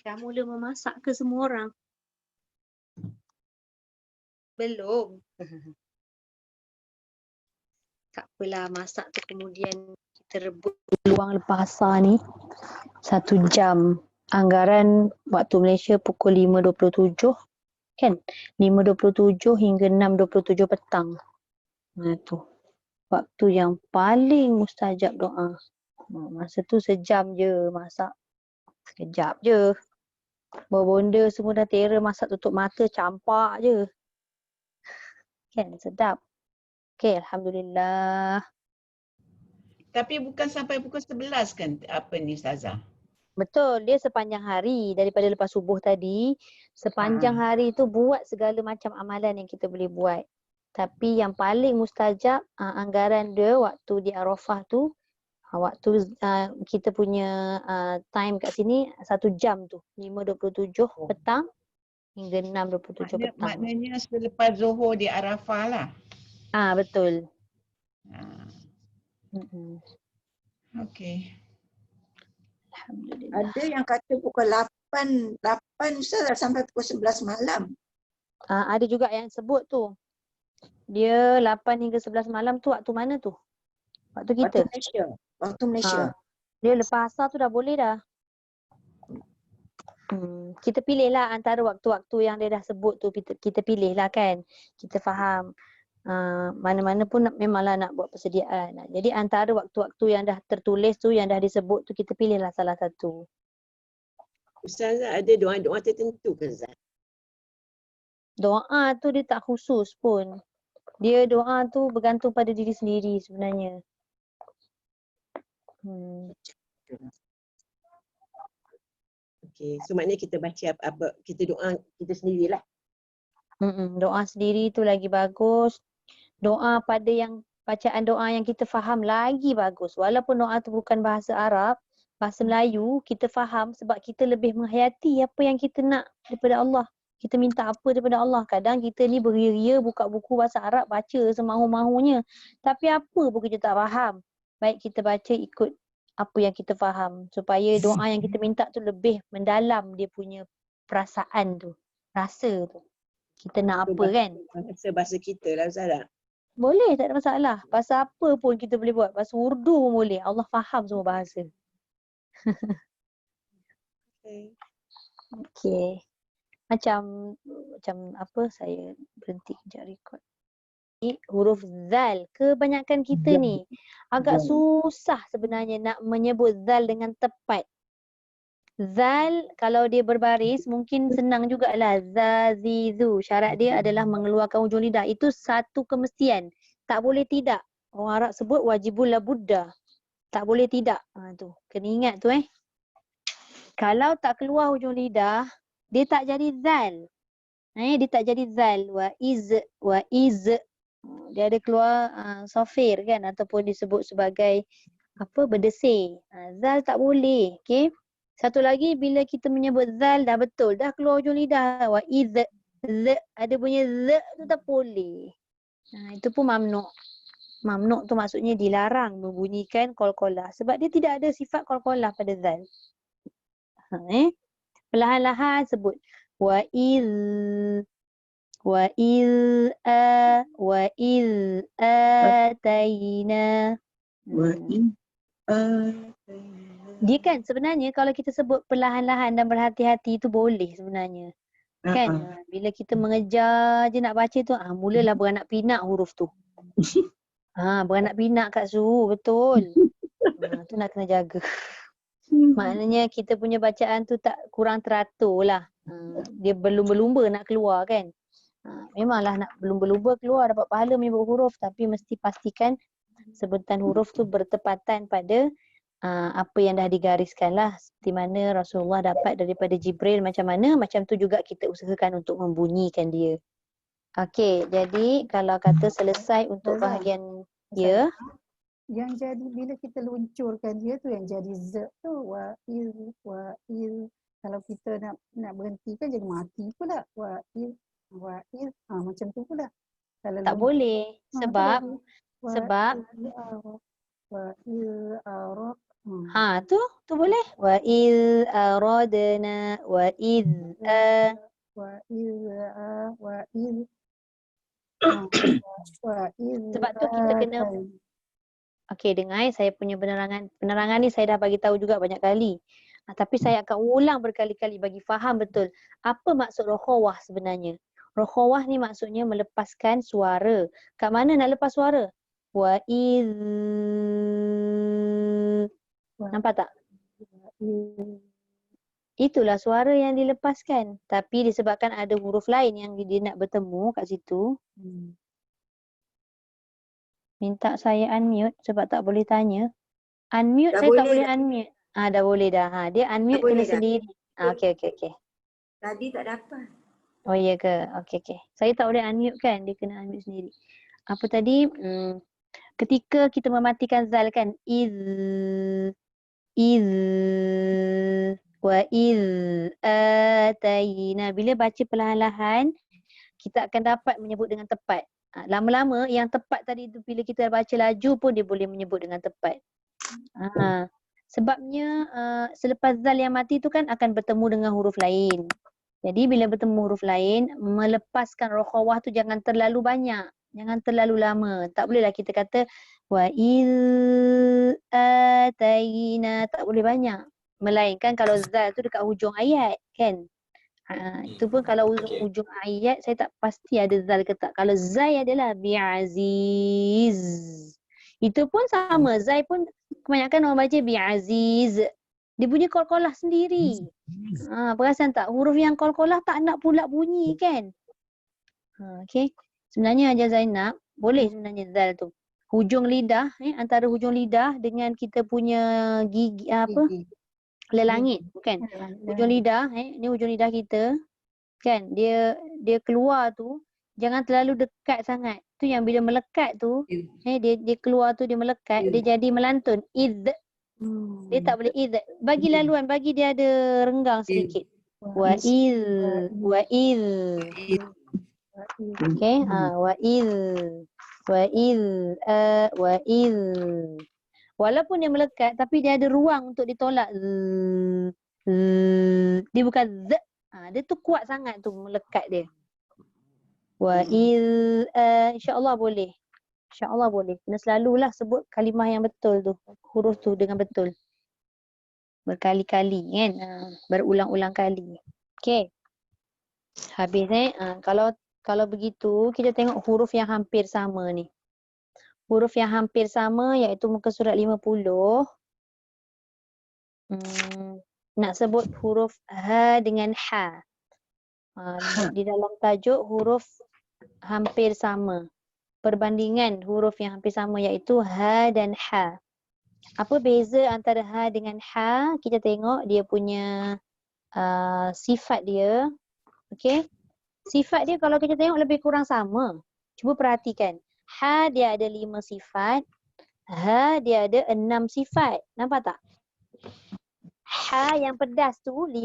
Dah mula memasak ke semua orang? Belum. Tak apalah, masak tu kemudian kita rebut peluang lepas asar ni 1 jam. Anggaran waktu Malaysia pukul 5.27 kan? 5.27 hingga 6.27 petang. Tu waktu yang paling mustajab doa. Masa tu sejam je masak. Sekejap je. Bonda semua dah terror masak tutup mata campak je. Kan sedap. Okey, alhamdulillah. Tapi bukan sampai pukul 11 kan apa ni Ustazah? Betul, dia sepanjang hari daripada lepas subuh tadi, sepanjang hari tu buat segala macam amalan yang kita boleh buat. Tapi yang paling mustajab anggaran dia waktu di Arafah tu, waktu kita punya time kat sini 1 jam tu, 5.27 petang hingga 6.27 petang. Maknanya selepas Zuhur di Arafah lah. Betul. Okey. Alhamdulillah. Ada yang kata pukul 8 Ustazah sampai pukul 11 malam. Ada juga yang sebut tu. Dia 8 hingga 11 malam tu waktu mana tu? Waktu kita? Waktu Malaysia. Dia lepas asar tu dah boleh dah. Kita pilih lah antara waktu-waktu yang dia dah sebut tu, kita pilih lah kan. Kita faham. Mana-mana pun memanglah nak buat persediaan. Jadi antara waktu-waktu yang dah tertulis tu, yang dah disebut tu, kita pilihlah salah satu. Ustazah, ada doa-doa tertentu ke Ustaz? Doa tu dia tak khusus pun. Dia doa tu bergantung pada diri sendiri sebenarnya. Okey, so maknanya kita baca apa kita doa kita sendirilah. Doa sendiri tu lagi bagus. Doa pada yang bacaan doa yang kita faham lagi bagus. Walaupun doa tu bukan bahasa Arab, bahasa Melayu, kita faham sebab kita lebih menghayati apa yang kita nak daripada Allah. Kita minta apa daripada Allah. Kadang kita ni beria-ria buka buku bahasa Arab, baca semahu-mahunya. Tapi apa pun kita tak faham. Baik kita baca ikut apa yang kita faham. Supaya doa yang kita minta tu lebih mendalam dia punya perasaan tu. Rasa tu. Kita nak apa kan? Bahasa kita lah Ustaz tak? Boleh, tak ada masalah. Bahasa apa pun kita boleh buat. Bahasa Urdu pun boleh. Allah faham semua bahasa. Okay. Macam apa, saya berhenti kejap record. Huruf zal. Kebanyakan kita ni agak susah sebenarnya nak menyebut zal dengan tepat. Zal kalau dia berbaris mungkin senang jugalah. Zazizu. Syarat dia adalah mengeluarkan hujung lidah. Itu satu kemestian. Tak boleh tidak. Orang Arab sebut wajibul la budda. Tak boleh tidak. Tu. Kena ingat tu Kalau tak keluar hujung lidah, dia tak jadi zal. Dia tak jadi zal. Wa iz. Dia ada keluar sofir kan ataupun disebut sebagai apa, berdesir. Zal tak boleh. Okey. Satu lagi bila kita menyebut zal dah betul, dah keluar hujung lidah. Wa iz ada bunyi z tu tak boleh. Itu pun mamnu'. Mamnu' tu maksudnya dilarang membunyikan qalqalah sebab dia tidak ada sifat qalqalah pada zal. Perlahan-lahan sebut wa iz ataina. Dia kan sebenarnya kalau kita sebut perlahan-lahan dan berhati-hati itu boleh sebenarnya. Kan? Bila kita mengejar je nak baca tu, mulalah beranak pinak huruf tu. Beranak pinak Kak Su, betul. Tu nak kena jaga. Maknanya kita punya bacaan tu tak kurang teratur lah. Dia berlumba-lumba nak keluar kan. Memanglah nak berlumba-lumba keluar dapat pahala menyebut huruf, tapi mesti pastikan sebutan huruf tu bertepatan pada apa yang dah digariskan lah. Seperti mana Rasulullah dapat daripada Jibril macam mana, macam tu juga kita usahakan untuk membunyikan dia. Okey, jadi kalau kata selesai untuk bahagian ya. Yang jadi bila kita luncurkan dia tu yang jadi z tu wa il. Kalau kita nak berhentikan jadi mati pula. Wa il. Macam tu pula. Kalau Tak boleh sebab wa il arad. Tu boleh. Wa il aradna wa id sebab tu kita kena dengar saya punya penerangan. Penerangan ni saya dah bagi tahu juga banyak kali. Tapi saya akan ulang berkali-kali bagi faham betul apa maksud rokhawah sebenarnya. Rokhawah ni maksudnya melepaskan suara. Kat mana nak lepas suara? Wa iz. Nampak tak? Itulah suara yang dilepaskan. Tapi disebabkan ada huruf lain yang dia nak bertemu kat situ. Minta saya unmute sebab tak boleh tanya. Unmute dah saya tak boleh unmute. Dah boleh dah. Dia unmute kena sendiri. Okey. Tadi tak dapat. Oh iya ke? Okey. Saya tak boleh unmute kan? Dia kena unmute sendiri. Apa tadi? Ketika kita mematikan zal kan, iz wa iz ataina. Bila baca perlahan-lahan, kita akan dapat menyebut dengan tepat. Lama-lama yang tepat tadi tu bila kita baca laju pun dia boleh menyebut dengan tepat. Sebabnya selepas zal yang mati tu kan akan bertemu dengan huruf lain. Jadi bila bertemu huruf lain, melepaskan rokhawah tu jangan terlalu banyak. Jangan terlalu lama. Tak bolehlah kita kata wa iz ataina. Tak boleh banyak. Melainkan kalau zal tu dekat hujung ayat kan. Itu pun kalau hujung ayat saya tak pasti ada zal ke tak. Kalau zai adalah bi'aziz. Itu pun sama. Zai pun kebanyakan orang baca bi'aziz. Dia bunyi qalqalah sendiri. Perasan tak? Huruf yang qalqalah tak nak pula bunyi kan. Okey. Sebenarnya Hajar Zainab boleh sebenarnya zal tu. Hujung lidah, antara hujung lidah dengan kita punya gigi lelangit bukan. Hujung lidah, ni hujung lidah kita kan. Dia keluar tu jangan terlalu dekat sangat. Tu yang bila melekat tu, dia keluar tu dia melekat, dia jadi melantun. Id. Dia tak boleh id. Bagi laluan, bagi dia ada renggang sedikit. Wa iz. Wa iz. Okay. Wa iz. Wa iz. Wa iz. Walaupun dia melekat tapi dia ada ruang untuk ditolak. Dia bukan z. Dia tu kuat sangat tu melekat dia. Wa iz. InsyaAllah boleh. InsyaAllah boleh. Kena selalulah sebut kalimah yang betul tu. Huruf tu dengan betul. Berkali-kali kan. Berulang-ulang kali. Okay. Habis kalau begitu kita tengok huruf yang hampir sama ni. Huruf yang hampir sama iaitu muka surat 50. Nak sebut huruf ha dengan ha. Di dalam tajuk huruf hampir sama. Perbandingan huruf yang hampir sama iaitu ha dan ha. Apa beza antara ha dengan ha? Kita tengok dia punya sifat dia. Okey. Sifat dia kalau kita tengok lebih kurang sama. Cuba perhatikan. Ha dia ada 5 sifat. Ha dia ada 6 sifat. Nampak tak? Ha yang pedas tu 5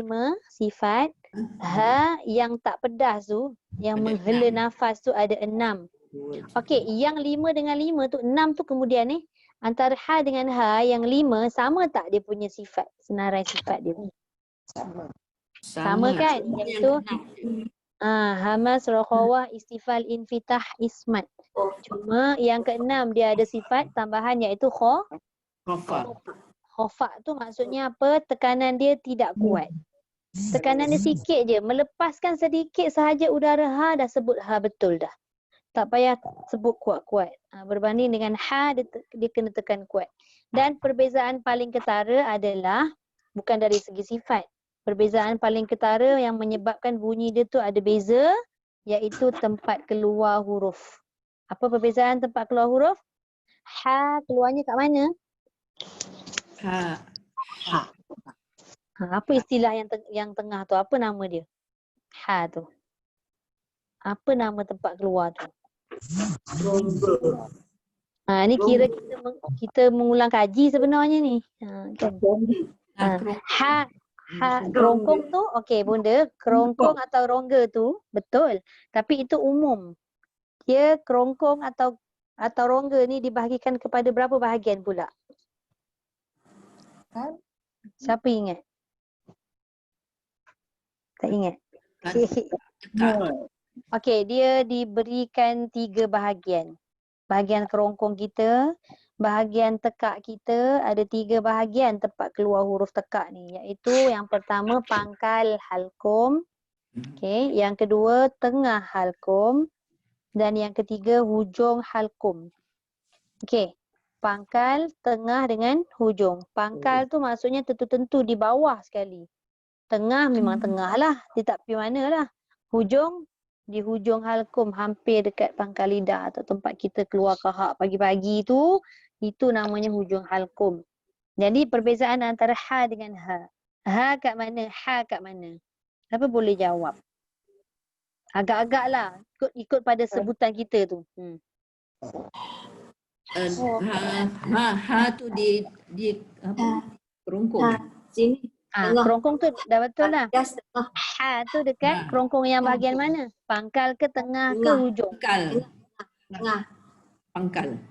sifat. Ha yang tak pedas tu, yang menghela nafas tu ada 6. Okey, yang 5 dengan 5 tu, 6 tu kemudian ni, antara ha dengan ha yang 5 sama tak dia punya sifat, senarai sifat dia? Sama kan? Iaitu hamas, rokhawah, istifal, infitah, ismat. Cuma yang ke-6 dia ada sifat tambahan iaitu khofa tu maksudnya apa? Tekanan dia tidak kuat. Tekanan dia sikit je. Melepaskan sedikit sahaja udara ha dah sebut ha betul dah. Tak payah sebut kuat-kuat. Berbanding dengan ha dia kena tekan kuat. Dan perbezaan paling ketara adalah bukan dari segi sifat. Perbezaan paling ketara yang menyebabkan bunyi dia tu ada beza iaitu tempat keluar huruf. Apa perbezaan tempat keluar huruf? Ha keluarnya kat mana? Apa istilah yang tengah tu? Apa nama dia? Ha tu. Apa nama tempat keluar tu? Ni kira kita mengulang kaji sebenarnya ni. Kan? Kerongkong tu, okey bunda, kerongkong atau rongga tu betul. Tapi itu umum. Dia kerongkong atau rongga ni dibahagikan kepada berapa bahagian pula? Siapa ingat? Tak ingat? Okey, dia diberikan 3 bahagian. Bahagian kerongkong kita, bahagian tekak kita, ada 3 bahagian tempat keluar huruf tekak ni. Iaitu yang pertama pangkal halkum. Okey, yang kedua tengah halkum. Dan yang ketiga hujung halkum. Okey, pangkal, tengah dengan hujung. Pangkal tu maksudnya tentu-tentu di bawah sekali. Tengah memang tengah lah, dia tak pergi mana lah. Hujung, di hujung halkum hampir dekat pangkal lidah atau tempat kita keluar kahak pagi-pagi tu, itu namanya hujung halkum. Jadi perbezaan antara ha dengan ha. Ha kat mana? Ha kat mana? Siapa boleh jawab? Agak-agak lah. Ikut pada sebutan kita tu. Ha tu di apa? Kerongkong. Sini. Kerongkong tu dah betul lah. Ha tu dekat kerongkong yang bahagian mana? Pangkal ke tengah ke hujung? Pangkal.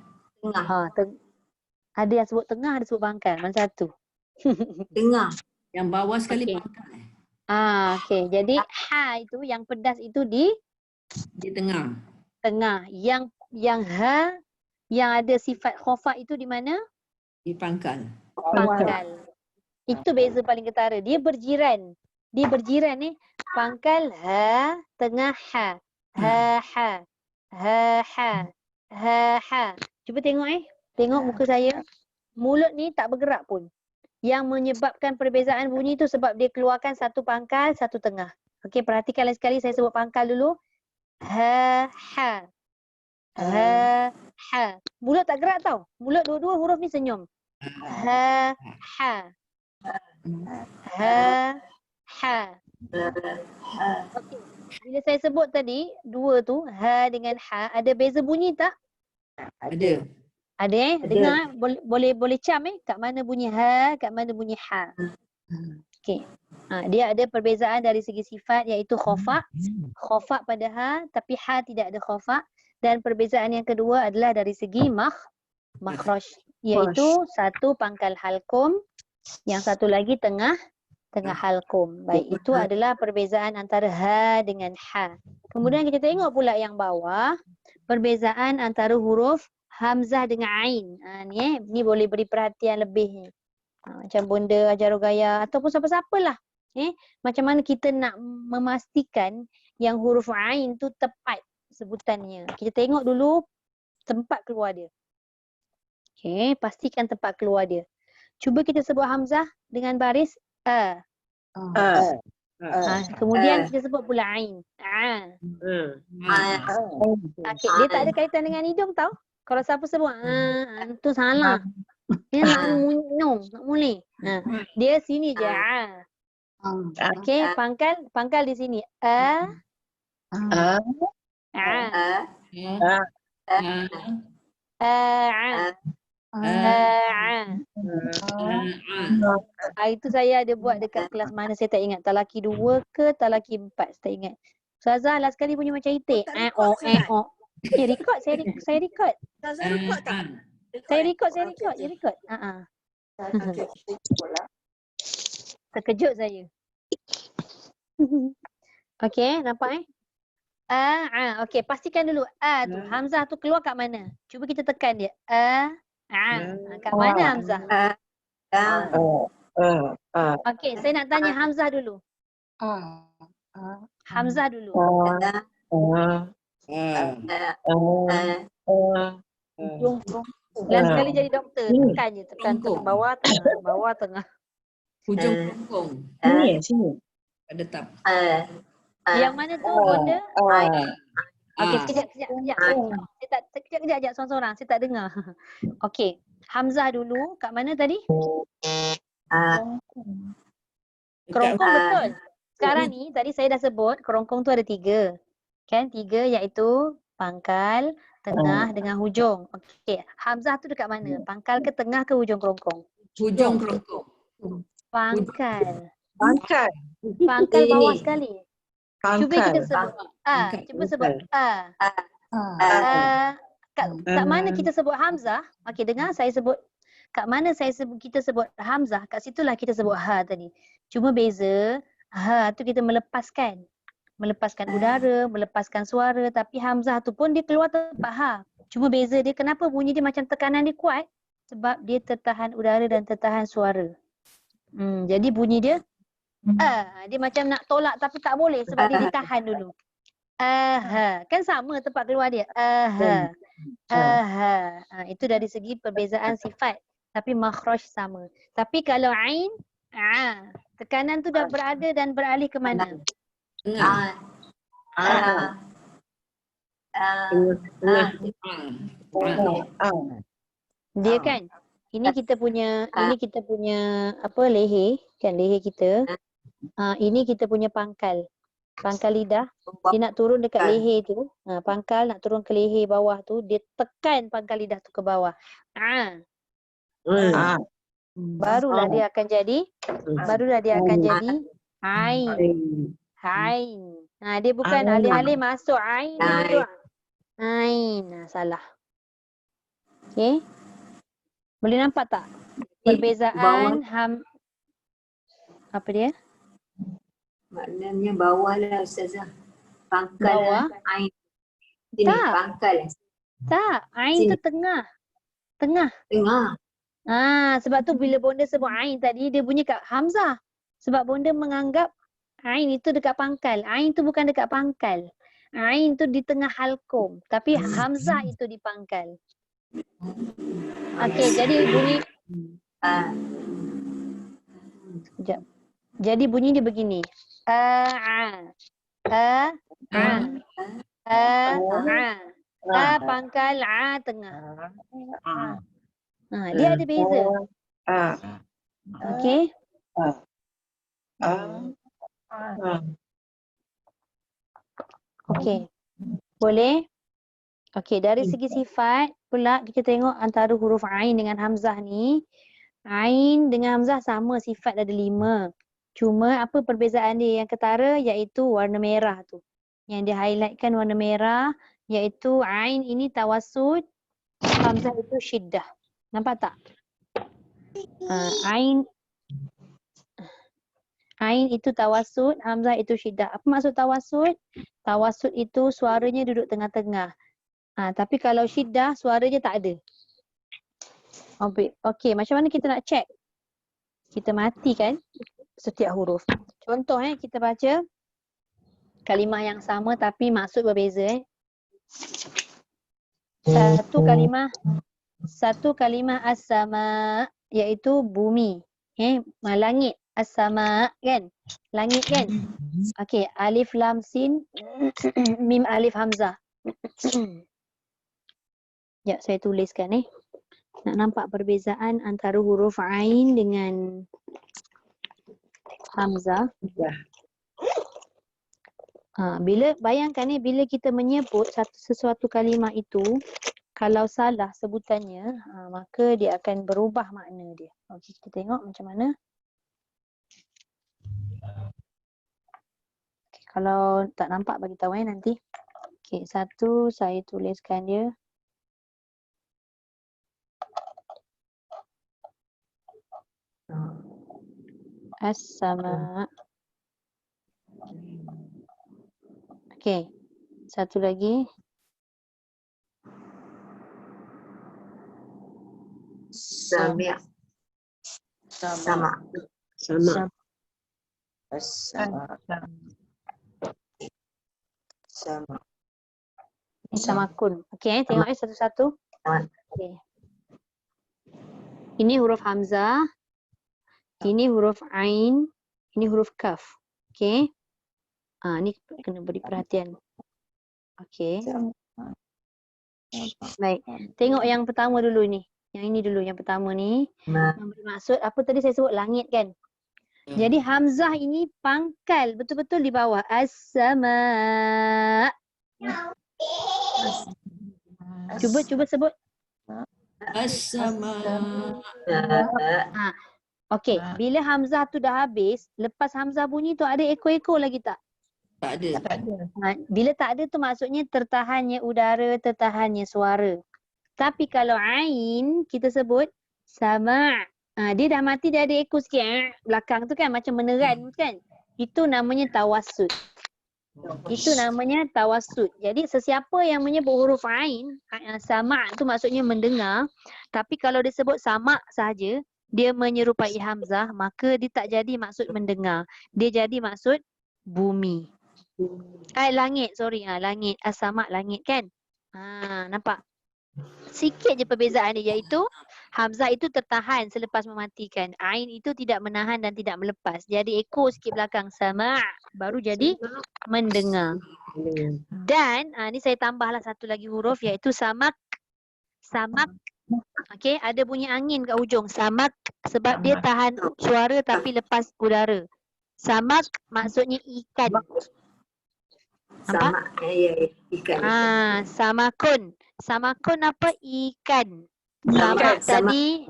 Ada yang sebut tengah, ada sebut pangkal. Mana satu? Tengah. Yang bawah sekali pangkal. Okey. Jadi ha itu yang pedas itu di tengah. Tengah. Yang ha yang ada sifat khofa itu di mana? Di pangkal. Pangkal. Itu beza paling ketara. Dia berjiran. Dia berjiran ni. Pangkal ha, tengah ha. Ha ha. Ha ha. Ha ha. Cuba tengok Tengok muka saya. Mulut ni tak bergerak pun. Yang menyebabkan perbezaan bunyi tu sebab dia keluarkan satu pangkal, satu tengah. Okey, perhatikan lagi sekali saya sebut pangkal dulu. Ha ha. Ha ha. Mulut tak gerak tau. Mulut dua-dua huruf ni senyum. Ha ha. Ha ha. Okey. Bila saya sebut tadi, dua tu, ha dengan ha, ada beza bunyi tak? Ada. Ada dengar boleh cam kat mana bunyi ha, kat mana bunyi ha. Okey. Dia ada perbezaan dari segi sifat iaitu khofa. Khofa pada ha tapi ha tidak ada khofa, dan perbezaan yang kedua adalah dari segi makhraj iaitu satu pangkal halkum, yang satu lagi tengah halkum. Baik, itu adalah perbezaan antara ha dengan ha. Kemudian kita tengok pula yang bawah, perbezaan antara huruf hamzah dengan ain. Ni boleh beri perhatian lebih ni. Macam Bonda Ajarul Gaya ataupun siapa-siapalah. Macam mana kita nak memastikan yang huruf ain tu tepat sebutannya. Kita tengok dulu tempat keluar dia. Okey, pastikan tempat keluar dia. Cuba kita sebut hamzah dengan baris a. Kemudian kita sebut pula ain. Okey, dia tak ada kaitan dengan hidung tau. Kalau siapa sebut tu salah. Dia nak muli. Dia sini je. Okey, pangkal di sini. Itu saya ada buat dekat kelas mana saya tak ingat. Talaki 2 ke Talaki 4 saya tak ingat. Ustazah last sekali bunyi macam itik. Record saya record. Ustazah record tak? Saya record. Terkejut saya. Okey, nampak okey, pastikan dulu tu hamzah tu keluar kat mana? Cuba kita tekan dia. Kat mana hamzah? Okey, saya nak tanya hamzah dulu. Hamzah dulu. Last sekali jadi doktor, tekan je, tekan bawah, tengah. Hujung kerongkong. Sini. Pada tap. Yang mana tu Bonda? Okey, sekejap. Seorang-seorang. Saya tak dengar. Okey, hamzah dulu. Kat mana tadi? Kerongkong betul. Sekarang ni, tadi saya dah sebut kerongkong tu ada 3. Kan? 3 iaitu pangkal, tengah dengan hujung. Okey, hamzah tu dekat mana? Pangkal ke tengah ke hujung kerongkong? Hujung kerongkong. Pangkal. Pangkal. Pangkal bawah sekali. Cuba kita Pangkal. sebut cuba sebut kat mana kita sebut hamzah? Okey, dengar saya sebut. Kat mana kita sebut hamzah? Kat situlah kita sebut ha tadi. Cuma beza ha tu kita melepaskan udara, melepaskan suara, tapi hamzah tu pun dia keluar tempat ha. Cuma beza dia kenapa bunyi dia macam tekanan dia kuat? Sebab dia tertahan udara dan tertahan suara. Jadi bunyi dia dia macam nak tolak tapi tak boleh sebab dia ditahan dulu. Kan sama tempat keluar dia. Itu dari segi perbezaan sifat, tapi makhraj sama. Tapi kalau ain, tekanan tu dah berada dan beralih ke mana? Dia kan ini kita punya apa leher kan, leher kita. Ini kita punya pangkal lidah. Dia nak turun dekat leher tu. Pangkal nak turun ke leher bawah tu, dia tekan pangkal lidah tu ke bawah. Barulah dia akan jadi ain. Dia bukan alih-alih masuk ain. Salah. Okey. Boleh nampak tak perbezaan apa dia? Maknanya bawah lah Ustazah. Pangkal Bawah? ain. Sini Tak. pangkal. Tak, ain tu tengah. Tengah. Sebab tu bila Bonda sebut ain tadi, dia bunyi kat hamzah. Sebab Bonda menganggap ain itu dekat pangkal. Ain tu bukan dekat pangkal. Ain tu di tengah halkum. Tapi hamzah itu di pangkal. Okey, jadi bunyi sekejap. Jadi bunyi dia begini. Pangkal tengah. Dia ada beza. Okey. Okey. Boleh? Okey, dari segi sifat pula kita tengok antara huruf Ain dengan Hamzah ni. Ain dengan Hamzah sama sifat, ada 5. Cuma apa perbezaan dia? Yang ketara iaitu warna merah tu. Yang dia highlightkan warna merah iaitu Ain ini tawassut, Hamzah itu syiddah. Nampak tak? Ain itu tawassut, Hamzah itu syiddah. Apa maksud tawassut? Tawassut itu suaranya duduk tengah-tengah. Tapi kalau syiddah suaranya tak ada. Okey, macam mana kita nak check? Kita matikan setiap huruf. Contoh kita baca kalimah yang sama tapi maksud berbeza. Satu kalimah as-sama iaitu bumi. Langit. As-sama kan? Langit kan? Okey, alif lam sin mim alif hamzah. Ya, saya tuliskan Nak nampak perbezaan antara huruf Ain dengan Hamzah. Bayangkan bila kita menyebut sesuatu kalimah itu, kalau salah sebutannya, maka dia akan berubah makna dia. Okey, kita tengok macam mana. Okay, kalau tak nampak bagi tahu nanti. Okey, satu saya tuliskan dia. As-sama. Okey. Satu lagi. Sami'. Sama. Sama. Sama. Ini samakun. Okey, tengok satu-satu. Okey. Ini huruf Hamzah. Ini huruf Ain. Ini huruf Kaf. Okey. Ni kena beri perhatian. Okey. Baik. Tengok yang pertama dulu ni. Yang ini dulu, yang pertama ni. Yang bermaksud, apa tadi saya sebut langit kan? Jadi Hamzah ini pangkal betul-betul di bawah. As-sama. Cuba sebut. As-sama. Okey, bila Hamzah tu dah habis, lepas Hamzah bunyi tu ada ekor-ekor lagi tak? Tak ada. Bila tak ada tu maksudnya tertahannya udara, tertahannya suara. Tapi kalau Ain kita sebut sama. Dia dah mati, dia ada ekor sikit belakang tu kan, macam meneran kan. Itu namanya tawassut. Itu namanya tawassut. Jadi sesiapa yang menyebut huruf Ain, sama tu maksudnya mendengar. Tapi kalau disebut sama sahaja, dia menyerupai Hamzah, maka dia tak jadi maksud mendengar. Dia jadi maksud bumi. Langit, langit. As-sama langit kan? Nampak? Sikit je perbezaan dia, iaitu Hamzah itu tertahan selepas mematikan. Ain itu tidak menahan dan tidak melepas. Jadi ekor sikit belakang sama, baru jadi mendengar. Dan ni saya tambahlah satu lagi huruf iaitu samak. Samak. Okey, ada bunyi angin kat hujung. Samak sebab dia tahan suara tapi lepas udara. Samak maksudnya ikan. Nampak? Sama. Ya, ikan. Samakun. Samakun apa? Ikan. Samak tadi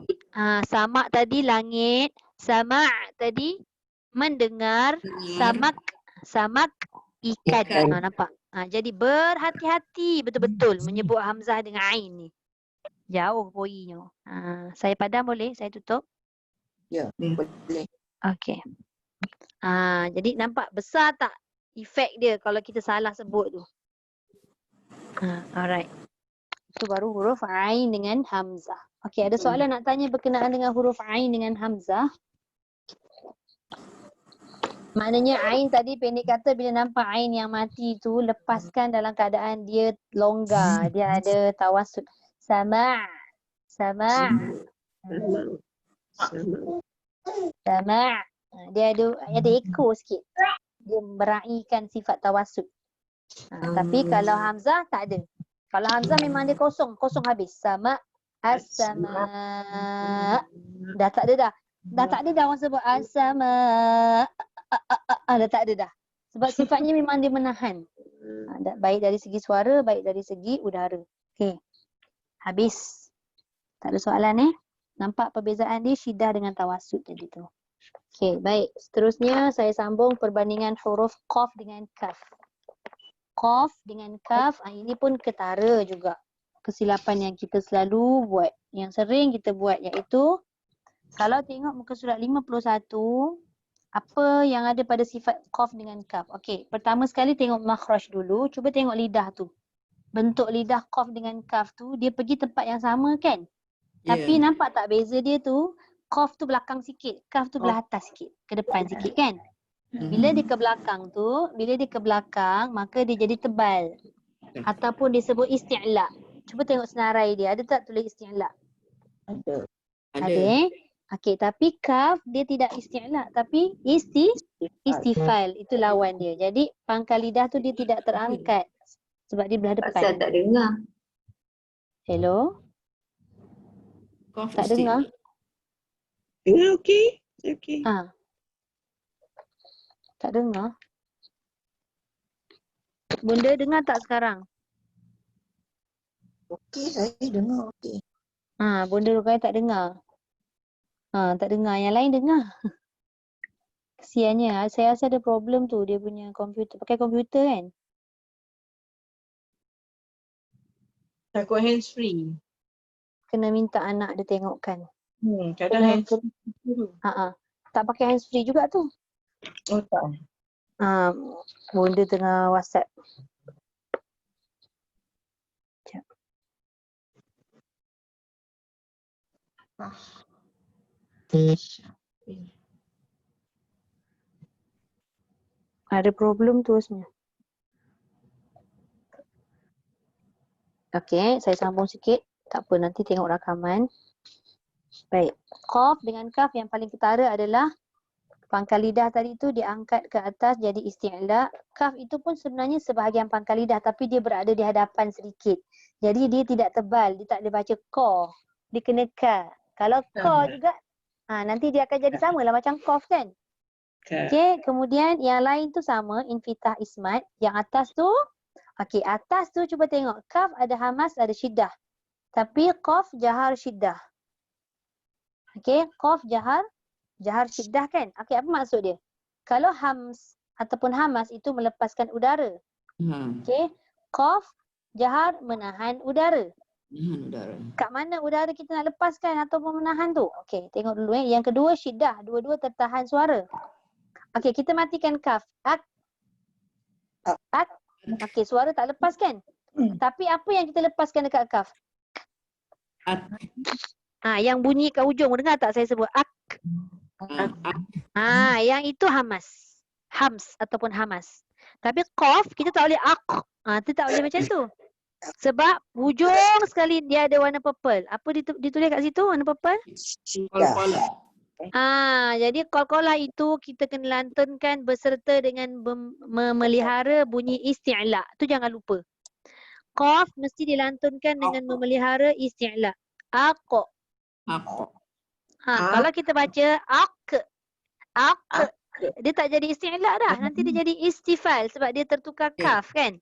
samak tadi langit, samak tadi mendengar, samak ikan. Nampak? Jadi berhati-hati betul-betul menyebut Hamzah dengan Ain ni. Jauh poinya. Saya padam boleh? Saya tutup? Ya, boleh. Okey. Jadi nampak besar tak efek dia kalau kita salah sebut tu? Alright. Itu baru huruf Ain dengan Hamzah. Okey, ada soalan nak tanya berkenaan dengan huruf Ain dengan Hamzah? Maknanya Ain tadi pendek kata bila nampak Ain yang mati tu, lepaskan dalam keadaan dia longgar. Dia ada tawassut. Sama. Dia ada ekor sikit. Dia meraihkan sifat tawassut. Tapi kalau Hamzah tak ada. Kalau Hamzah memang dia kosong habis. Sama, as-sama. Dah tak ada dah. Dah tak ada dah orang sebut as-sama. Dah tak ada dah. Sebab sifatnya memang dia menahan. Baik dari segi suara, baik dari segi udara. Okey. Habis. Tak ada soalan Nampak perbezaan dia syiddah dengan tawassut tadi tu. Okey, baik. Seterusnya saya sambung perbandingan huruf qaf dengan kaf. Qaf dengan kaf, ini pun ketara juga. Kesilapan yang kita selalu buat. Yang sering kita buat iaitu kalau tengok muka surat 51, apa yang ada pada sifat qaf dengan kaf. Okey, pertama sekali tengok makhraj dulu. Cuba tengok lidah tu. Bentuk lidah qaf dengan kaf tu, dia pergi tempat yang sama kan? Tapi nampak tak beza dia tu? Qaf tu belakang sikit, kaf tu belah atas sikit, ke depan sikit kan? Bila dia ke belakang tu, bila dia ke belakang, maka dia jadi tebal. Ataupun disebut isti'la. Cuba tengok senarai dia, ada tak tulis isti'la? Ada. Ada. Okey, tapi kaf dia tidak isti'la, tapi istifal. Itu lawan dia. Jadi pangkal lidah tu dia tidak terangkat. Sebab dia belah depan. Pasal tak dengar. Hello? Qaf Tak dengar? Dengar okey? Okey. Tak dengar. Bunda dengar tak sekarang? Okey, saya dengar okey. Bunda rupanya tak dengar. Tak dengar. Yang lain dengar. Kesiannya. Saya rasa ada problem tu dia punya komputer. Pakai komputer kan? Takut hands free. Kena minta anak dia tengokkan. Kadang Kena- hands free. Tak pakai hands free juga tu. Oh tak. Bunda tengah WhatsApp. Sekejap. Ada problem tu sebenarnya. Okey, saya sambung sikit. Tak apa, nanti tengok rakaman. Baik. Qaf dengan kaf yang paling ketara adalah pangkal lidah tadi tu diangkat ke atas jadi isti'la. Kaf itu pun sebenarnya sebahagian pangkal lidah tapi dia berada di hadapan sedikit. Jadi dia tidak tebal, dia tak boleh baca qa. Dia kena ka. Kalau qa juga, nanti dia akan jadi sama lah macam qaf kan? Okey, kemudian yang lain tu sama, infitah ismat. Yang atas tu, okey, atas tu cuba tengok. Kaf ada hamas, ada syiddah. Tapi qaf jahar syiddah. Okey, qaf jahar syiddah kan? Okey, apa maksud dia? Kalau hams ataupun hamas itu melepaskan udara. Okey, qaf jahar menahan udara. Nahan udara. Kat mana udara kita nak lepaskan ataupun menahan tu? Okey, tengok dulu Yang kedua syiddah, dua-dua tertahan suara. Okey, kita matikan kaf. Ak. Okey, suara tak lepas kan? Tapi apa yang kita lepaskan dekat kaf? At. Yang bunyi kat ujung, dengar tak saya sebut? Ak. Yang itu hamas. Hams ataupun hamas. Tapi qaf kita tak boleh ak. Itu tak boleh macam tu. Sebab hujung sekali dia ada warna purple. Apa ditulis kat situ warna purple? Qalqalah. Jadi qalqalah itu kita kena lantunkan beserta dengan memelihara bunyi isti'la. Tu jangan lupa. Qaf mesti dilantunkan dengan memelihara isti'la. Aq. Kalau kita baca ak, dia tak jadi isti'la dah. Nanti dia jadi istifal sebab dia tertukar kaf kan?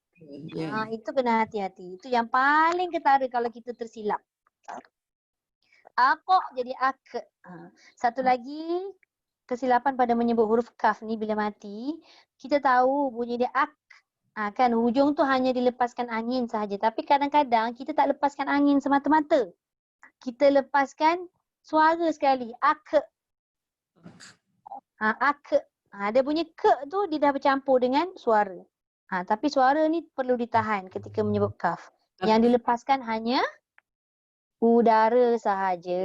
Itu kena hati-hati. Itu yang paling ketara kalau kita tersilap. Aq jadi ak. Satu lagi kesilapan pada menyebut huruf kaf ni bila mati, kita tahu bunyi dia ak. Kan hujung tu hanya dilepaskan angin sahaja. Tapi kadang-kadang kita tak lepaskan angin semata-mata. Kita lepaskan suara sekali. Ak. Ak. Dia bunyi ke tu dia dah bercampur dengan suara. Tapi suara ni perlu ditahan ketika menyebut kaf. Yang dilepaskan hanya udara sahaja.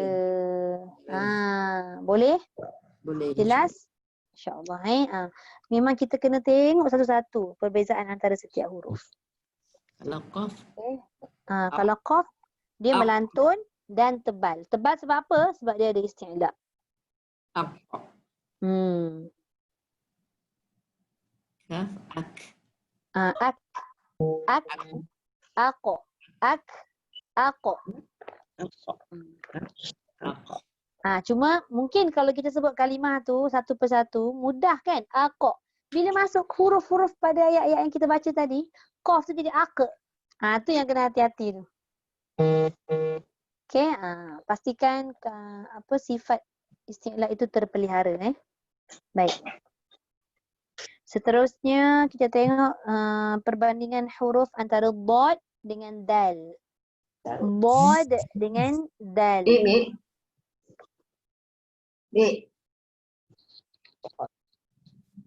Boleh? Boleh. Jelas? InsyaAllah. Memang kita kena tengok satu-satu perbezaan antara setiap huruf. Kalau qaf. Kalau qaf, dia melantun dan tebal. Tebal sebab apa? Sebab dia ada isti'la. Ak. Kaf. Ak. Ak. Ak. Ako. Ak. Ako. Cuma mungkin kalau kita sebut kalimah tu satu persatu mudah kan? Ako. bila masuk huruf-huruf pada ayat-ayat yang kita baca tadi, qaf tu jadi aq. Tu yang kena hati-hati tu. Okey, pastikan sifat isti'la itu terpelihara Baik. Seterusnya kita tengok perbandingan huruf antara bod dengan dal. Bod dengan dal. Dik.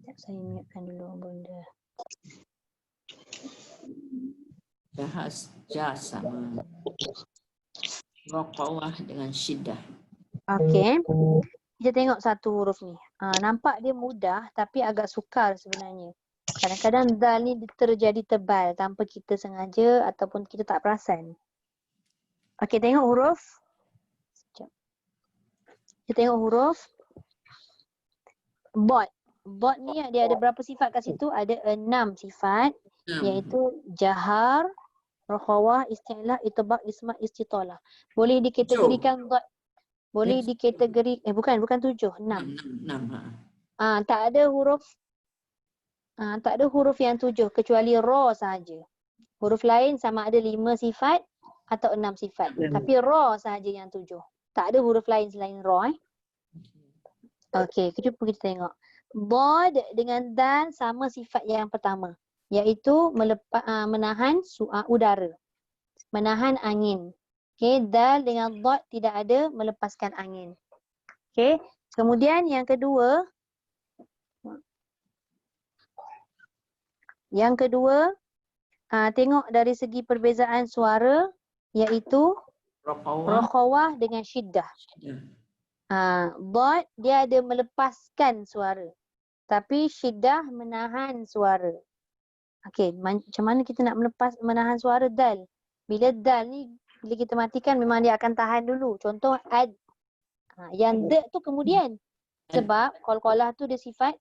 Sekejap, saya ingatkan dulu bunda. Jah sama. Raqawah dengan syiddah. Okey. Kita tengok satu huruf ni. Nampak dia mudah tapi agak sukar sebenarnya. Kadang-kadang dal ni terjadi tebal tanpa kita sengaja ataupun kita tak perasan. Okey, tengok huruf. Sekejap. Kita tengok huruf bod. Bod ni dia ada berapa sifat kat situ? Ada 6 sifat, iaitu jahar, rakhawah, isti'la, itbaq, isma, istitalah. Boleh dikategorikan bod. Boleh dikategori bukan 7, 6. 6. Tak ada huruf yang 7 kecuali ra sahaja. Huruf lain sama ada 5 sifat atau 6 sifat. Tapi ra sahaja yang 7. Tak ada huruf lain selain ra Okey, kita tengok. Bod dengan dal sama sifat yang pertama, iaitu menahan udara. Menahan angin. Okey, dal dengan dot tidak ada melepaskan angin. Okey, kemudian yang kedua. Tengok dari segi perbezaan suara, iaitu rakhawah dengan syiddah. Dot dia ada melepaskan suara. Tapi syiddah menahan suara. Okey, macam mana kita nak menahan suara dal? Bila dal ni, bila kita matikan memang dia akan tahan dulu. Contoh ad. Yang d tu kemudian. Sebab qalqalah tu dia sifat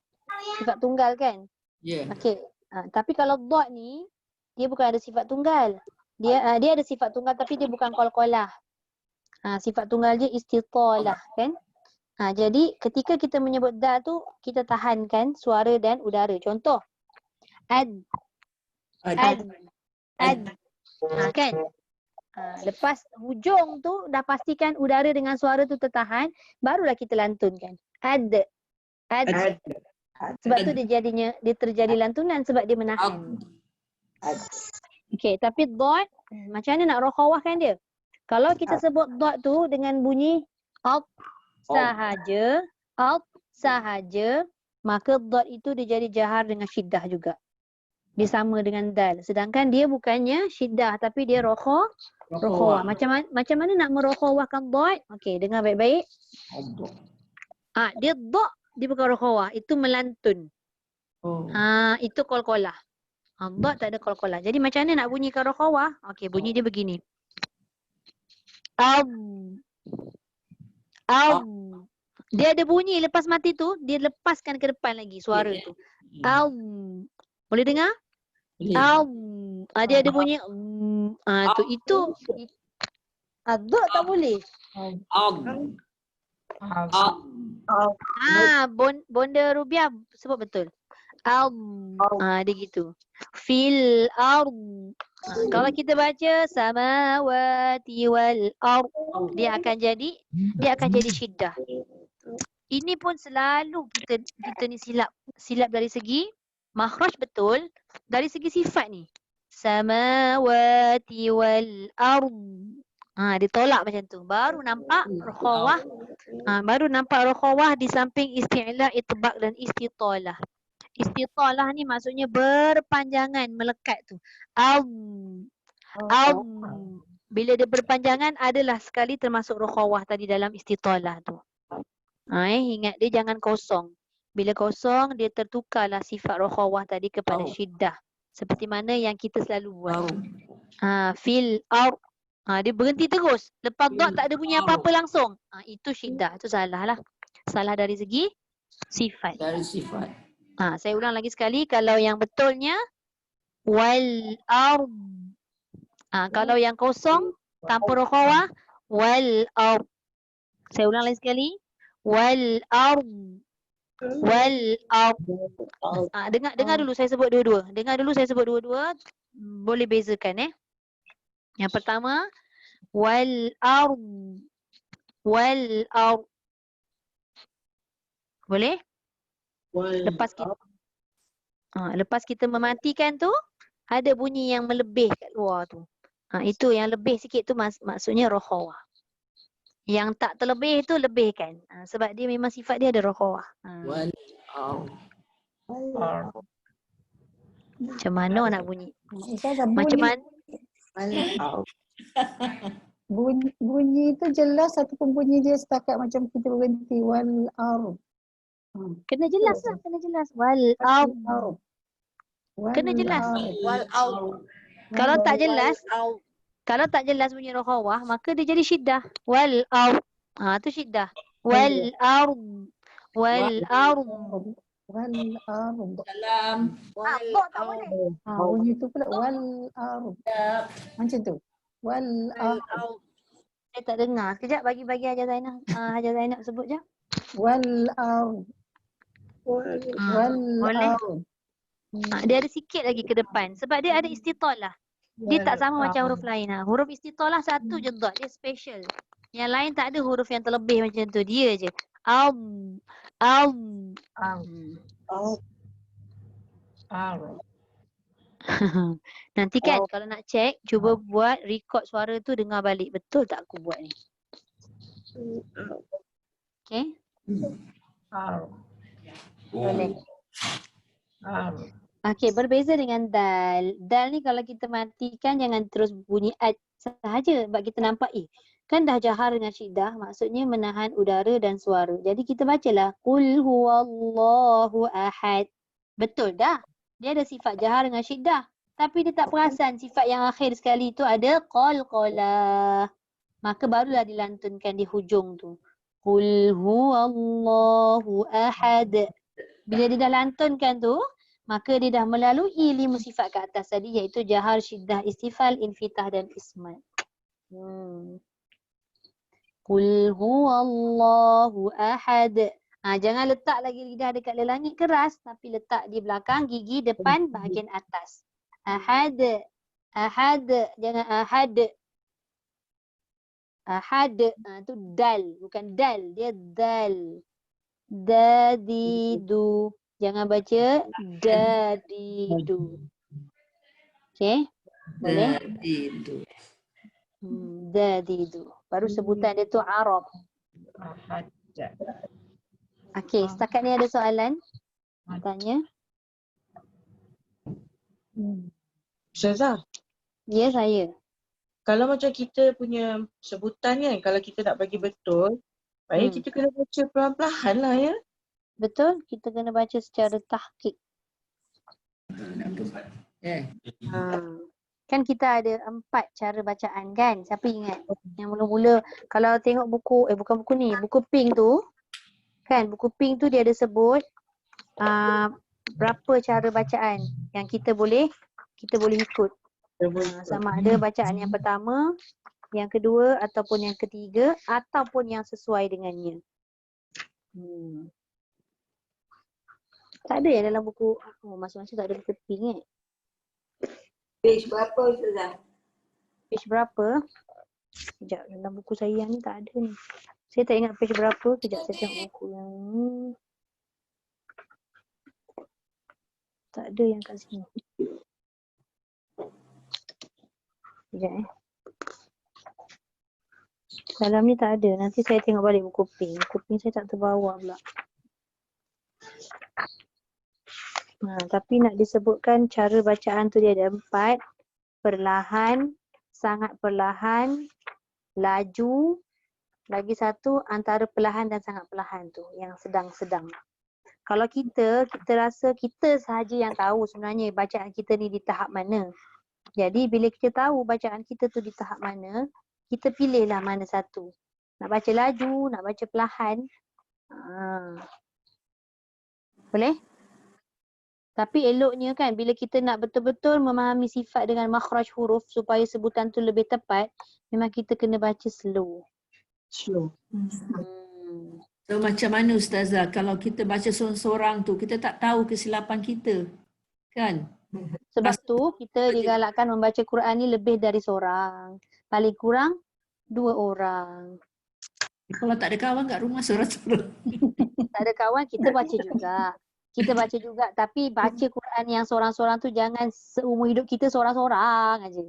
tunggal kan? Okey. Tapi kalau dot ni, dia bukan ada sifat tunggal. Dia ada sifat tunggal tapi dia bukan qalqalah. Sifat tunggal dia istitalah kan? Jadi ketika kita menyebut dal tu, kita tahankan suara dan udara. Contoh ad. Kan? Lepas hujung tu dah pastikan udara dengan suara tu tertahan, barulah kita lantunkan. Ad. Sebab tu dia terjadi lantunan sebab dia menahan. Okey, tapi dot macam mana nak rakhawahkan dia? Kalau kita sebut dot tu dengan bunyi alt sahaja, maka dot itu dia jadi jahar dengan syiddah juga. Dia sama dengan dal. Sedangkan dia bukannya syiddah tapi dia rakhawah. Macam mana nak merakhawahkan dot? Okey, dengar baik-baik. Dia dot, dia bukan rakhawah, itu melantun. Itu qalqalah. Dot tak ada qalqalah. Jadi macam mana nak bunyikan rakhawah? Okey, bunyi dia begini. Dia ada bunyi lepas mati tu, dia lepaskan ke depan lagi suara tu. Boleh dengar? Dia ada bunyi tu, itu dot tak boleh. Bonda Rubiah sebut betul. Dia gitu. Fil ard. Kalau kita baca samawati wal ard, dia akan jadi syiddah. Ini pun selalu kita ni silap dari segi makhraj betul, dari segi sifat ni. Samawati wal ard. Ditolak macam tu. Baru nampak rakhawah di samping isti'la, itbaq dan istitalah. Istitalah ni maksudnya berpanjangan, melekat tu. Bila dia berpanjangan adalah sekali termasuk rakhawah tadi dalam istitalah tu. Ingat dia jangan kosong. Bila kosong dia tertukarlah sifat rakhawah tadi kepada syiddah. Seperti mana yang kita selalu buat. Fil ard. Dia berhenti terus. Lepas dot tak ada bunyi apa-apa langsung. Itu syiddah. Itu salah lah. Salah dari segi sifat. Saya ulang lagi sekali. Kalau yang betulnya wal ard. Kalau yang kosong tanpa rakhawah wal ard. Saya ulang lagi sekali. Wal ard. Wal ard. Dengar dulu saya sebut dua-dua. Boleh bezakan Yang pertama wal ard. Wal ard. Boleh? Lepas kita mematikan tu ada bunyi yang melebih kat luar tu. Itu yang lebih sikit tu maksudnya rokhawah. Yang tak terlebih tu lebihkan. Sebab dia memang sifat dia ada rokhawah. Wal ard. Macam mana nak bunyi? Ustazah, Macam mana? bunyi tu jelas ataupun bunyi dia setakat macam kita berhenti wal ard. Kena jelas lah, kena jelas. Wal ard. Kena jelas. Wal out. Kalau tak jelas bunyi rokhawah, maka dia jadi syiddah. Wal ard. Tu syiddah. Wal ard. Wal ard. Wal ard. Dalam Bok tak boleh. Bunyi tu pula wal ard. Macam tu. Wal ard. Saya tak dengar. Sekejap bagi Hajar Zainab. Hajar Zainab sebut je. Wal ard. Wal Boleh. ard. Dia ada sikit lagi ke depan. Sebab dia ada istitalah. Dia tak sama macam huruf lain. Huruf istitalah satu je dot. Dia special. Yang lain tak ada huruf yang terlebih macam tu. Dia je. Nanti kan kalau nak check, cuba buat record suara tu dengar balik. Betul tak aku buat ni? Okay. Boleh. Okey, berbeza dengan dal. Dal ni kalau kita matikan jangan terus bunyi ad sahaja. Sebab kita nampak kan dah jahar dengan syiddah, maksudnya menahan udara dan suara. Jadi kita bacalah qul huwallahu ahad. Betul dah. Dia ada sifat jahar dengan syiddah. Tapi dia tak perasan sifat yang akhir sekali tu ada qalqalah. Maka barulah dilantunkan di hujung tu. Qul huwallahu ahad. Bila dia dah lantunkan tu, maka dia dah melalui 5 sifat ke atas tadi, iaitu jahar, syiddah, istifal, infitah dan ismat. Qul huwallahu ahad. Jangan letak lagi lidah dekat langit keras, tapi letak di belakang gigi depan bahagian atas. Ahad. Ahad. Jangan ahad. Ahad. Tu dal. Bukan dal. Dia dal. Dadidu. Jangan baca dadidu. Okay? Boleh? Dadidu. Baru sebutan dia tu Arab. Okay, setakat ni ada soalan? Tanya. Ustazah, Ya, saya. kalau macam kita punya sebutan kan, kalau kita nak bagi betul, maknanya kita kena baca perlahan-lahan lah ya. Betul? Kita kena baca secara tahqiq. Kan kita ada 4 cara bacaan kan? Siapa ingat? Yang mula-mula kalau tengok buku, bukan buku ni, buku pink tu. Kan buku pink tu dia ada sebut berapa cara bacaan yang kita boleh ikut. Sama ada bacaan yang pertama, yang kedua ataupun yang ketiga ataupun yang sesuai dengannya. Tak ada yang dalam buku, masing-masing tak ada buku pink Page berapa Ustazah? Page berapa? Sekejap, dalam buku saya yang ni tak ada ni. Saya tak ingat page berapa. Sekejap saya tengok buku yang ni. Tak ada yang kat sini. Sekejap Dalam ni tak ada. Nanti saya tengok balik buku pink. Buku pink saya tak terbawa pula. Tapi nak disebutkan cara bacaan tu dia ada 4. Perlahan, sangat perlahan, laju, lagi satu antara perlahan dan sangat perlahan tu, yang sedang-sedang. Kalau kita rasa kita sahaja yang tahu sebenarnya bacaan kita ni di tahap mana. Jadi bila kita tahu bacaan kita tu di tahap mana, kita pilihlah mana satu. Nak baca laju, nak baca perlahan. Boleh? Tapi eloknya kan bila kita nak betul-betul memahami sifat dengan makhraj huruf supaya sebutan tu lebih tepat, memang kita kena baca slow. So macam mana Ustazah kalau kita baca seorang-seorang tu kita tak tahu kesilapan kita kan? Sebab tu kita digalakkan membaca Quran ni lebih dari seorang. Paling kurang 2 orang. Kalau tak ada kawan kat rumah seorang-seorang. Tak ada kawan kita baca juga. Kita baca juga tapi baca Quran yang seorang-seorang tu jangan seumur hidup kita seorang-seorang aja.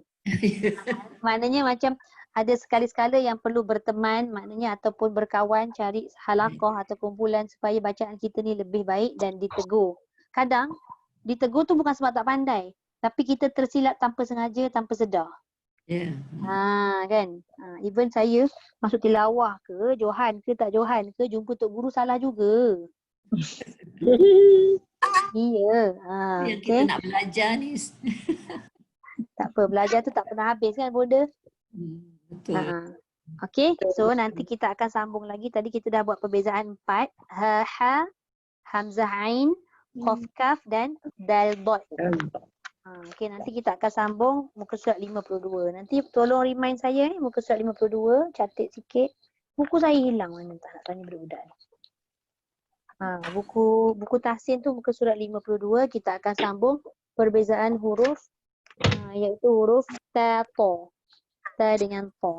Maknanya macam ada sekali-sekala yang perlu berteman, maknanya ataupun berkawan, cari halaqah atau kumpulan supaya bacaan kita ni lebih baik dan ditegur. Kadang ditegur tu bukan sebab tak pandai, tapi kita tersilap tanpa sengaja, tanpa sedar. Ya. Kan? Even saya masuk tilawah ke, Johan ke tak Johan ke, jumpa Tok Guru salah juga. Iya. Yang kita nak belajar ni. Tak apa, belajar tu tak pernah habis kan Bunda? Betul. Okay, so nanti kita akan sambung lagi. Tadi kita dah buat perbezaan 4. Ha, hamzah ain, qaf kaf dan dal dot. Okay, nanti kita akan sambung muka surat 52. Nanti tolong remind saya ni muka surat 52, catat sikit. Buku saya hilang mana tak nak tanya budak-budak ni. Buku tahsin tu muka surat 52, kita akan sambung perbezaan huruf iaitu huruf ta to. Ta dengan to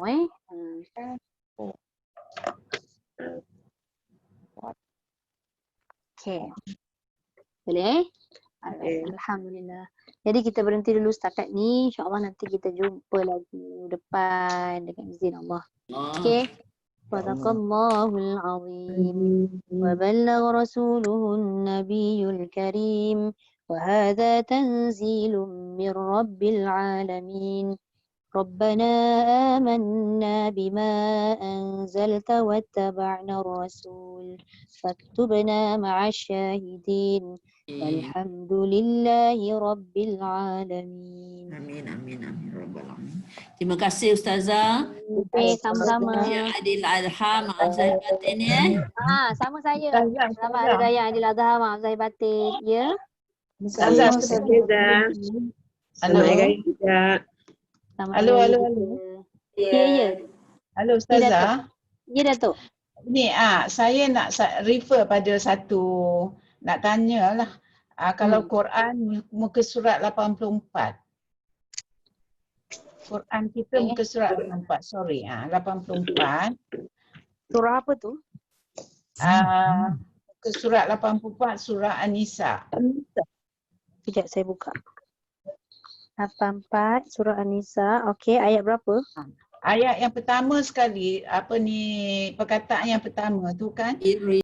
Okay. Boleh? Alhamdulillah. Jadi kita berhenti dulu setakat ni. InsyaAllah nanti kita jumpa lagi depan dengan izin Allah. Okay. Sadaqallahul azim. Wa ballagha rasuluhun nabiyul karim. Wa hadha tanzilun min rabbil alamin. ربنا آمنا بما أنزلت واتبعنا الرسول فاكتبنا مع الشاهدين والحمد لله رب العالمين. Amin, amin, amin. Rabbal alamin. Terima kasih Ustazah. Sama-sama. Ya, Adil Adha, maaf zahir batin ya. Sama saya. Selamat Hari Raya Adil Adha, maaf zahir batin. Ya. Ustazah. Selamat Hari Raya juga. Halo. Ya. Halo Ustazah. Ya Datuk. Ni saya nak refer pada satu, nak tanyalah. Kalau Quran muka surat 84. Quran kita muka surat 84, sorry. 84. Surah apa tu? Muka surat 84, surah An-Nisa. Sekejap saya buka. 84 surah An-Nisa. Okey, ayat berapa? Ayat yang pertama sekali, perkataan yang pertama tu kan?